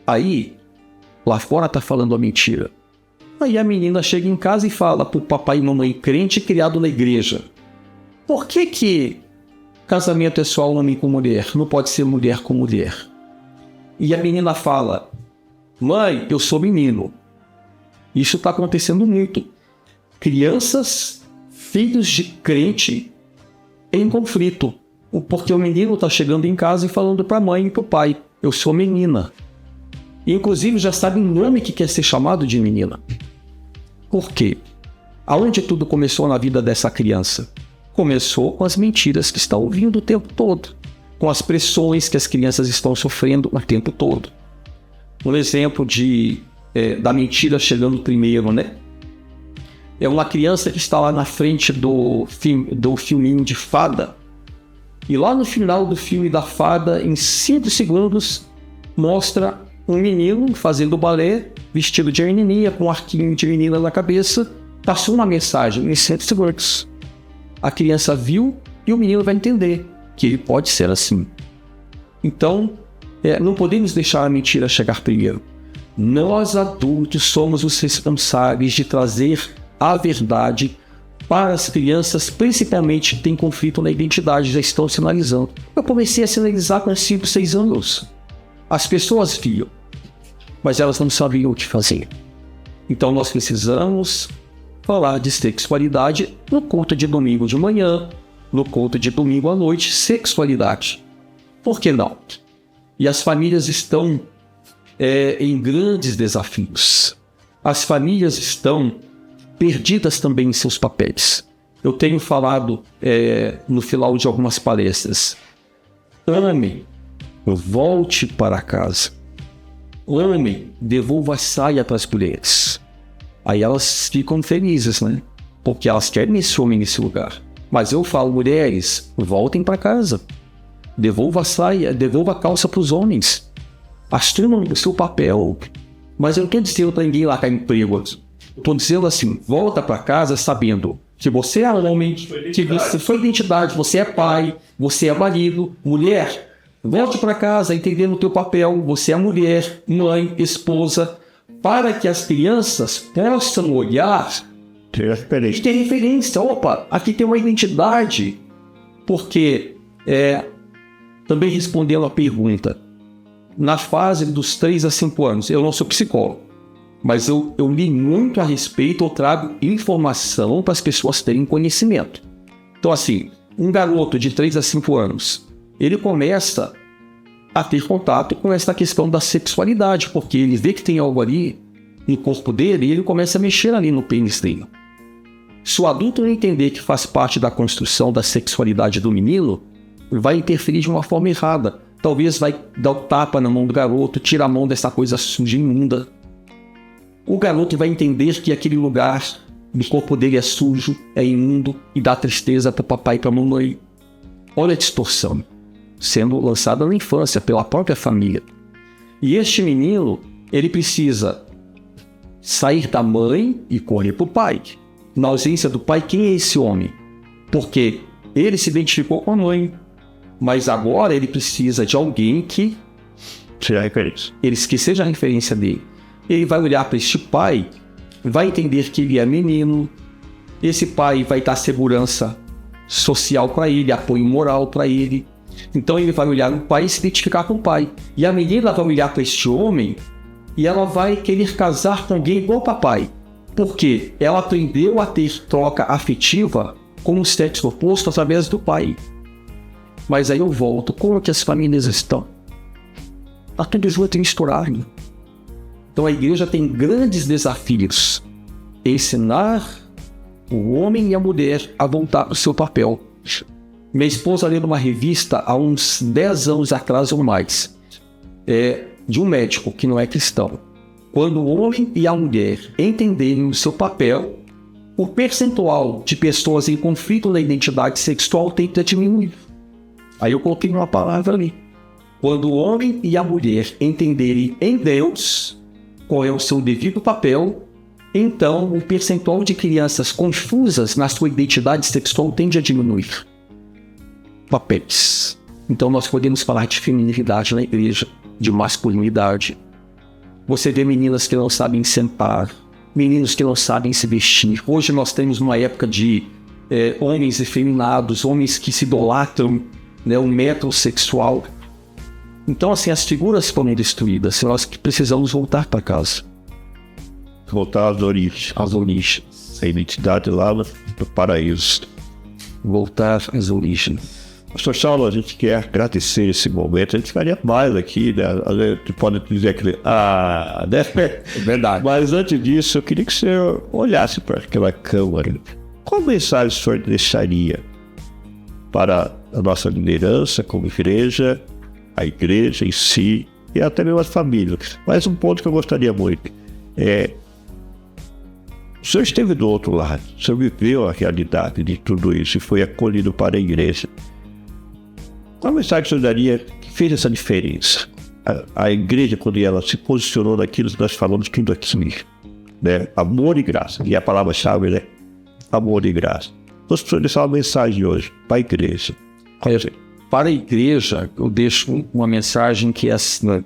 Aí, lá fora tá falando a mentira. Aí a menina chega em casa e fala pro papai e mamãe crente criado na igreja, por que casamento é só homem com mulher, não pode ser mulher com mulher? E a menina fala, mãe, eu sou menino. Isso está acontecendo muito. Crianças, filhos de crente em conflito. Porque o menino está chegando em casa e falando para a mãe e para o pai, eu sou menina. E inclusive já sabe o nome que quer ser chamado de menina. Por quê? Aonde tudo começou na vida dessa criança? Começou com as mentiras que está ouvindo o tempo todo. Com as pressões que as crianças estão sofrendo o tempo todo. Um exemplo da mentira chegando primeiro, né? É uma criança que está lá na frente do filminho de fada. E lá no final do filme da fada, em 5 segundos, mostra um menino fazendo balé, vestido de menininha, com um arquinho de menina na cabeça. Passou uma mensagem em 5 segundos. A criança viu e o menino vai entender que ele pode ser assim. Então, não podemos deixar a mentira chegar primeiro. Nós adultos somos os responsáveis de trazer a verdade para as crianças, principalmente que têm conflito na identidade, já estão sinalizando. Eu comecei a sinalizar com 5, 6 anos. As pessoas viam. mas elas não sabiam o que fazer. Então nós precisamos falar de sexualidade no culto de domingo de manhã, no culto de domingo à noite, sexualidade. Por que não? E as famílias estão em grandes desafios. As famílias estão perdidas também em seus papéis. Eu tenho falado no final de algumas palestras: ame, volte para casa. Ame, devolva a saia para as mulheres. Aí elas ficam felizes, né? Porque elas querem esse homem nesse lugar. Mas eu falo: mulheres, voltem para casa. Devolva a saia, devolva a calça para os homens. Assumam o seu papel. Mas eu não quero dizer para ninguém largar emprego. Estou dizendo assim: volta para casa sabendo que você é homem, que você foi identidade, você é pai, você é marido, mulher. Volte para casa entendendo o teu papel. Você é mulher, mãe, esposa, para que as crianças possam olhar e ter referência. Opa, aqui tem uma identidade. Porque, também respondendo a pergunta, na fase dos 3 a 5 anos, eu não sou psicólogo, mas eu li muito a respeito, eu trago informação para as pessoas terem conhecimento. Então, assim, um garoto de 3 a 5 anos, ele começa a ter contato com essa questão da sexualidade, porque ele vê que tem algo ali no corpo dele e ele começa a mexer ali no pênis dele. Se o adulto não entender que faz parte da construção da sexualidade do menino, vai interferir de uma forma errada. Talvez vai dar o tapa na mão do garoto, tira a mão dessa coisa suja e imunda. O garoto vai entender que aquele lugar do corpo dele é sujo, é imundo e dá tristeza para papai e para mamãe. Olha a distorção sendo lançada na infância pela própria família. E este menino, ele precisa sair da mãe e correr para o pai. Na ausência do pai, quem é esse homem? Porque ele se identificou com a mãe, mas agora ele precisa de alguém que
seja referência.
Que seja a referência dele. Ele vai olhar para este pai, vai entender que ele é menino. Esse pai vai dar segurança social para ele, apoio moral para ele. Então ele vai olhar no pai e se identificar com o pai. E a menina vai olhar para este homem e ela vai querer casar com alguém igual o papai. Porque ela aprendeu a ter troca afetiva com o sexo oposto através do pai. Mas aí eu volto, como que as famílias estão? Está tudo junto e misturado. Então a igreja tem grandes desafios. Ensinar o homem e a mulher a voltar ao seu papel. Minha esposa leu numa revista há uns 10 anos atrás ou mais, de um médico que não é cristão. Quando o homem e a mulher entenderem o seu papel, o percentual de pessoas em conflito na identidade sexual tende a diminuir. Aí eu coloquei uma palavra ali. Quando o homem e a mulher entenderem em Deus qual é o seu devido papel, então o percentual de crianças confusas na sua identidade sexual tende a diminuir. Papéis. Então nós podemos falar de feminilidade na igreja, de masculinidade. Você vê meninas que não sabem sentar, meninos que não sabem se vestir. Hoje nós temos uma época de homens efeminados, homens que se idolatram, né, um metrosexual. Então, assim, as figuras foram destruídas. Nós que precisamos voltar para casa.
Voltar às origens.
Às origens.
A identidade lá no paraíso.
Voltar às origens.
Pastor Saulo, a gente quer agradecer esse momento. A gente ficaria mais aqui, né? A gente pode dizer que né?
É verdade.
Mas antes disso, eu queria que você olhasse para aquela câmara. Qual mensagem o senhor deixaria para a nossa liderança como igreja, a igreja em si e até mesmo as famílias? Mas um ponto que eu gostaria muito o senhor esteve do outro lado, o senhor viveu a realidade de tudo isso e foi acolhido para a igreja. Qual a mensagem que o senhor daria que fez essa diferença? A igreja, quando ela se posicionou naquilo que nós falamos tudo aqui, né? Amor e graça. E a palavra-chave, né? Amor e graça. Nós precisamos deixar uma mensagem hoje para a igreja.
Para a igreja, eu deixo uma mensagem que é assim,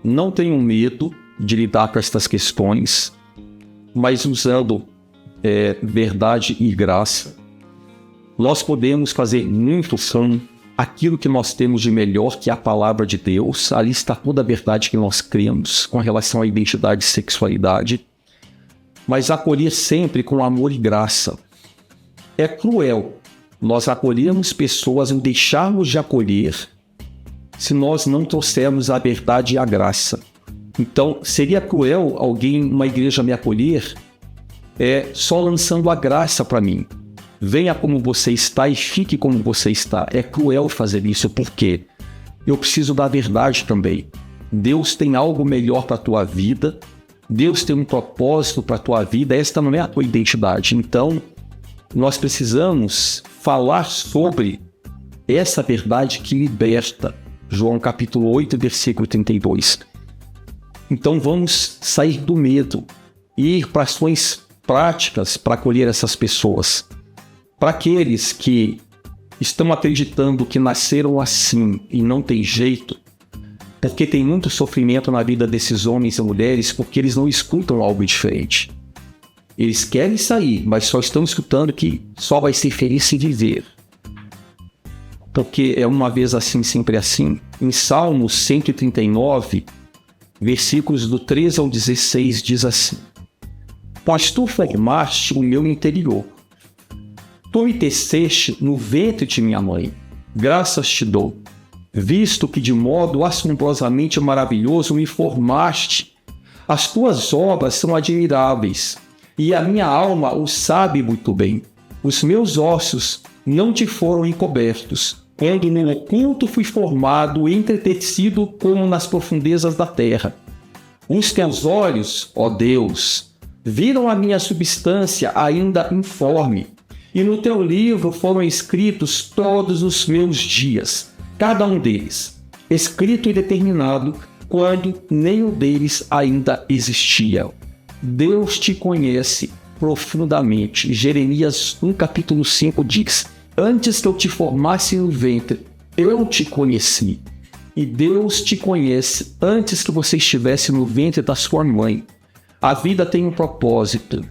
não tenham medo de lidar com estas questões, mas usando verdade e graça. Nós podemos fazer muito som aquilo que nós temos de melhor, que é a palavra de Deus. Ali está toda a verdade que nós cremos com relação à identidade e sexualidade, mas acolher sempre com amor e graça. É cruel nós acolhermos pessoas ou deixarmos de acolher se nós não trouxermos a verdade e a graça. Então, seria cruel alguém, uma igreja, me acolher só lançando a graça para mim. Venha como você está e fique como você está. É cruel fazer isso, porque eu preciso da verdade também. Deus tem algo melhor para a tua vida. Deus tem um propósito para a tua vida. Esta não é a tua identidade. Então, nós precisamos falar sobre essa verdade que liberta. João capítulo 8, versículo 32. Então vamos sair do medo e ir para ações práticas para acolher essas pessoas. Para aqueles que estão acreditando que nasceram assim e não tem jeito, porque tem muito sofrimento na vida desses homens e mulheres, porque eles não escutam algo diferente. Eles querem sair, mas só estão escutando que só vai ser feliz se viver. Porque é uma vez assim, sempre assim. Em Salmos 139, versículos do 13 ao 16, diz assim: Pois tu formaste o meu interior, tu me teceste no ventre de minha mãe, graças te dou, visto que de modo assombrosamente maravilhoso me formaste. As tuas obras são admiráveis, e a minha alma o sabe muito bem. Os meus ossos não te foram encobertos, quando no oculto fui formado e entretecido como nas profundezas da terra. Os teus olhos, ó Deus, viram a minha substância ainda informe, e no teu livro foram escritos todos os meus dias, cada um deles, escrito e determinado, quando nenhum deles ainda existia. Deus te conhece profundamente. Jeremias 1, capítulo 5 diz: Antes que eu te formasse no ventre, eu te conheci. E Deus te conhece antes que você estivesse no ventre da sua mãe. A vida tem um propósito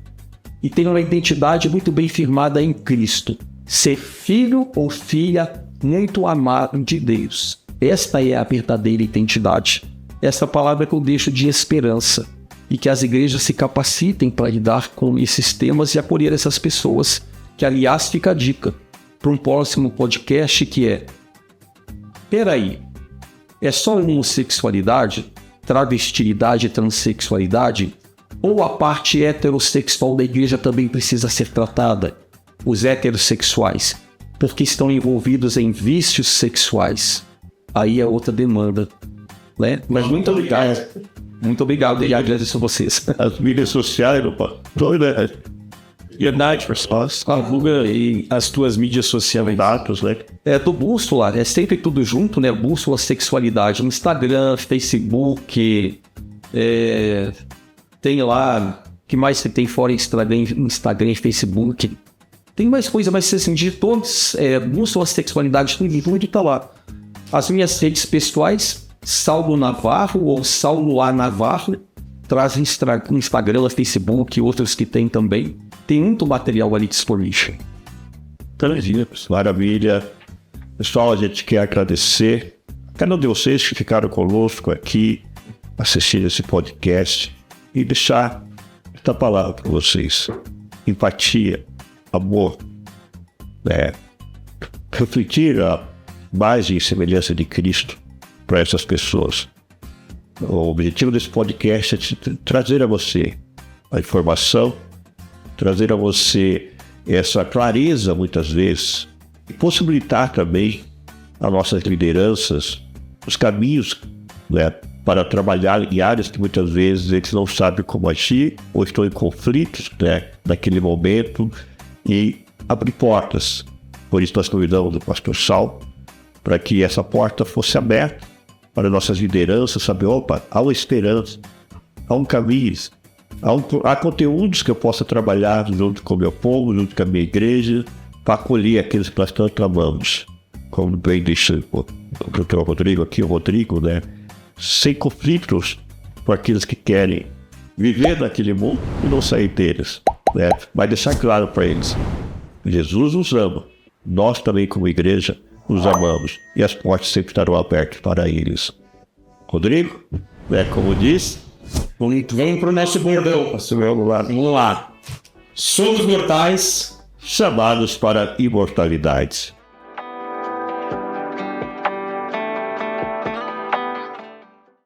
e tem uma identidade muito bem firmada em Cristo. Ser filho ou filha muito amado de Deus. Esta é a verdadeira identidade. Essa palavra que eu deixo de esperança. E que as igrejas se capacitem para lidar com esses temas e acolher essas pessoas. Que, aliás, fica a dica para um próximo podcast, que é: peraí, é só homossexualidade, travestilidade e transexualidade? Ou a parte heterossexual da igreja também precisa ser tratada? Os heterossexuais, porque estão envolvidos em vícios sexuais. Aí é outra demanda, né? Mas muito obrigado. Muito obrigado e agradeço a vocês.
As mídias sociais, né?
Verdade, divulga aí as tuas mídias sociais.
Dados, né?
Do Bússola, é sempre tudo junto, né? Bússola Sexualidade, no Instagram, Facebook, tem lá, que mais você tem fora Instagram e Facebook? Tem mais coisa, mas assim, de todos, Bússola Sexualidade, tudo tá lá. As minhas redes pessoais, Saulo Navarro ou Saulo A. Navarro, traz Instagram, Facebook e outros que tem também. Tem muito material ali disponível.
Maravilha. Pessoal, a gente quer agradecer a cada um de vocês que ficaram conosco aqui, assistindo esse podcast, e deixar esta palavra para vocês: empatia, amor, refletir a mais em semelhança de Cristo para essas pessoas. O objetivo desse podcast é trazer a você a informação, trazer a você essa clareza, muitas vezes, e possibilitar também as nossas lideranças os caminhos, né, para trabalhar em áreas que muitas vezes eles não sabem como agir ou estão em conflitos, né, naquele momento, e abrir portas. Por isso nós convidamos o pastor Saulo para que essa porta fosse aberta para nossas lideranças, saber, opa, há uma esperança, há um caminho, há conteúdos que eu possa trabalhar junto com o meu povo, junto com a minha igreja, para acolher aqueles que nós tanto amamos. Como bem deixa o Dr. Rodrigo aqui, o Rodrigo, né? Sem conflitos com aqueles que querem viver naquele mundo e não sair deles, né? Mas deixar claro para eles: Jesus nos ama, nós também como igreja os amamos e as portas sempre estarão abertas para eles. Rodrigo, como diz,
Vem pro nosso bordão, pastor. Vamos lá. Somos mortais,
chamados para imortalidades.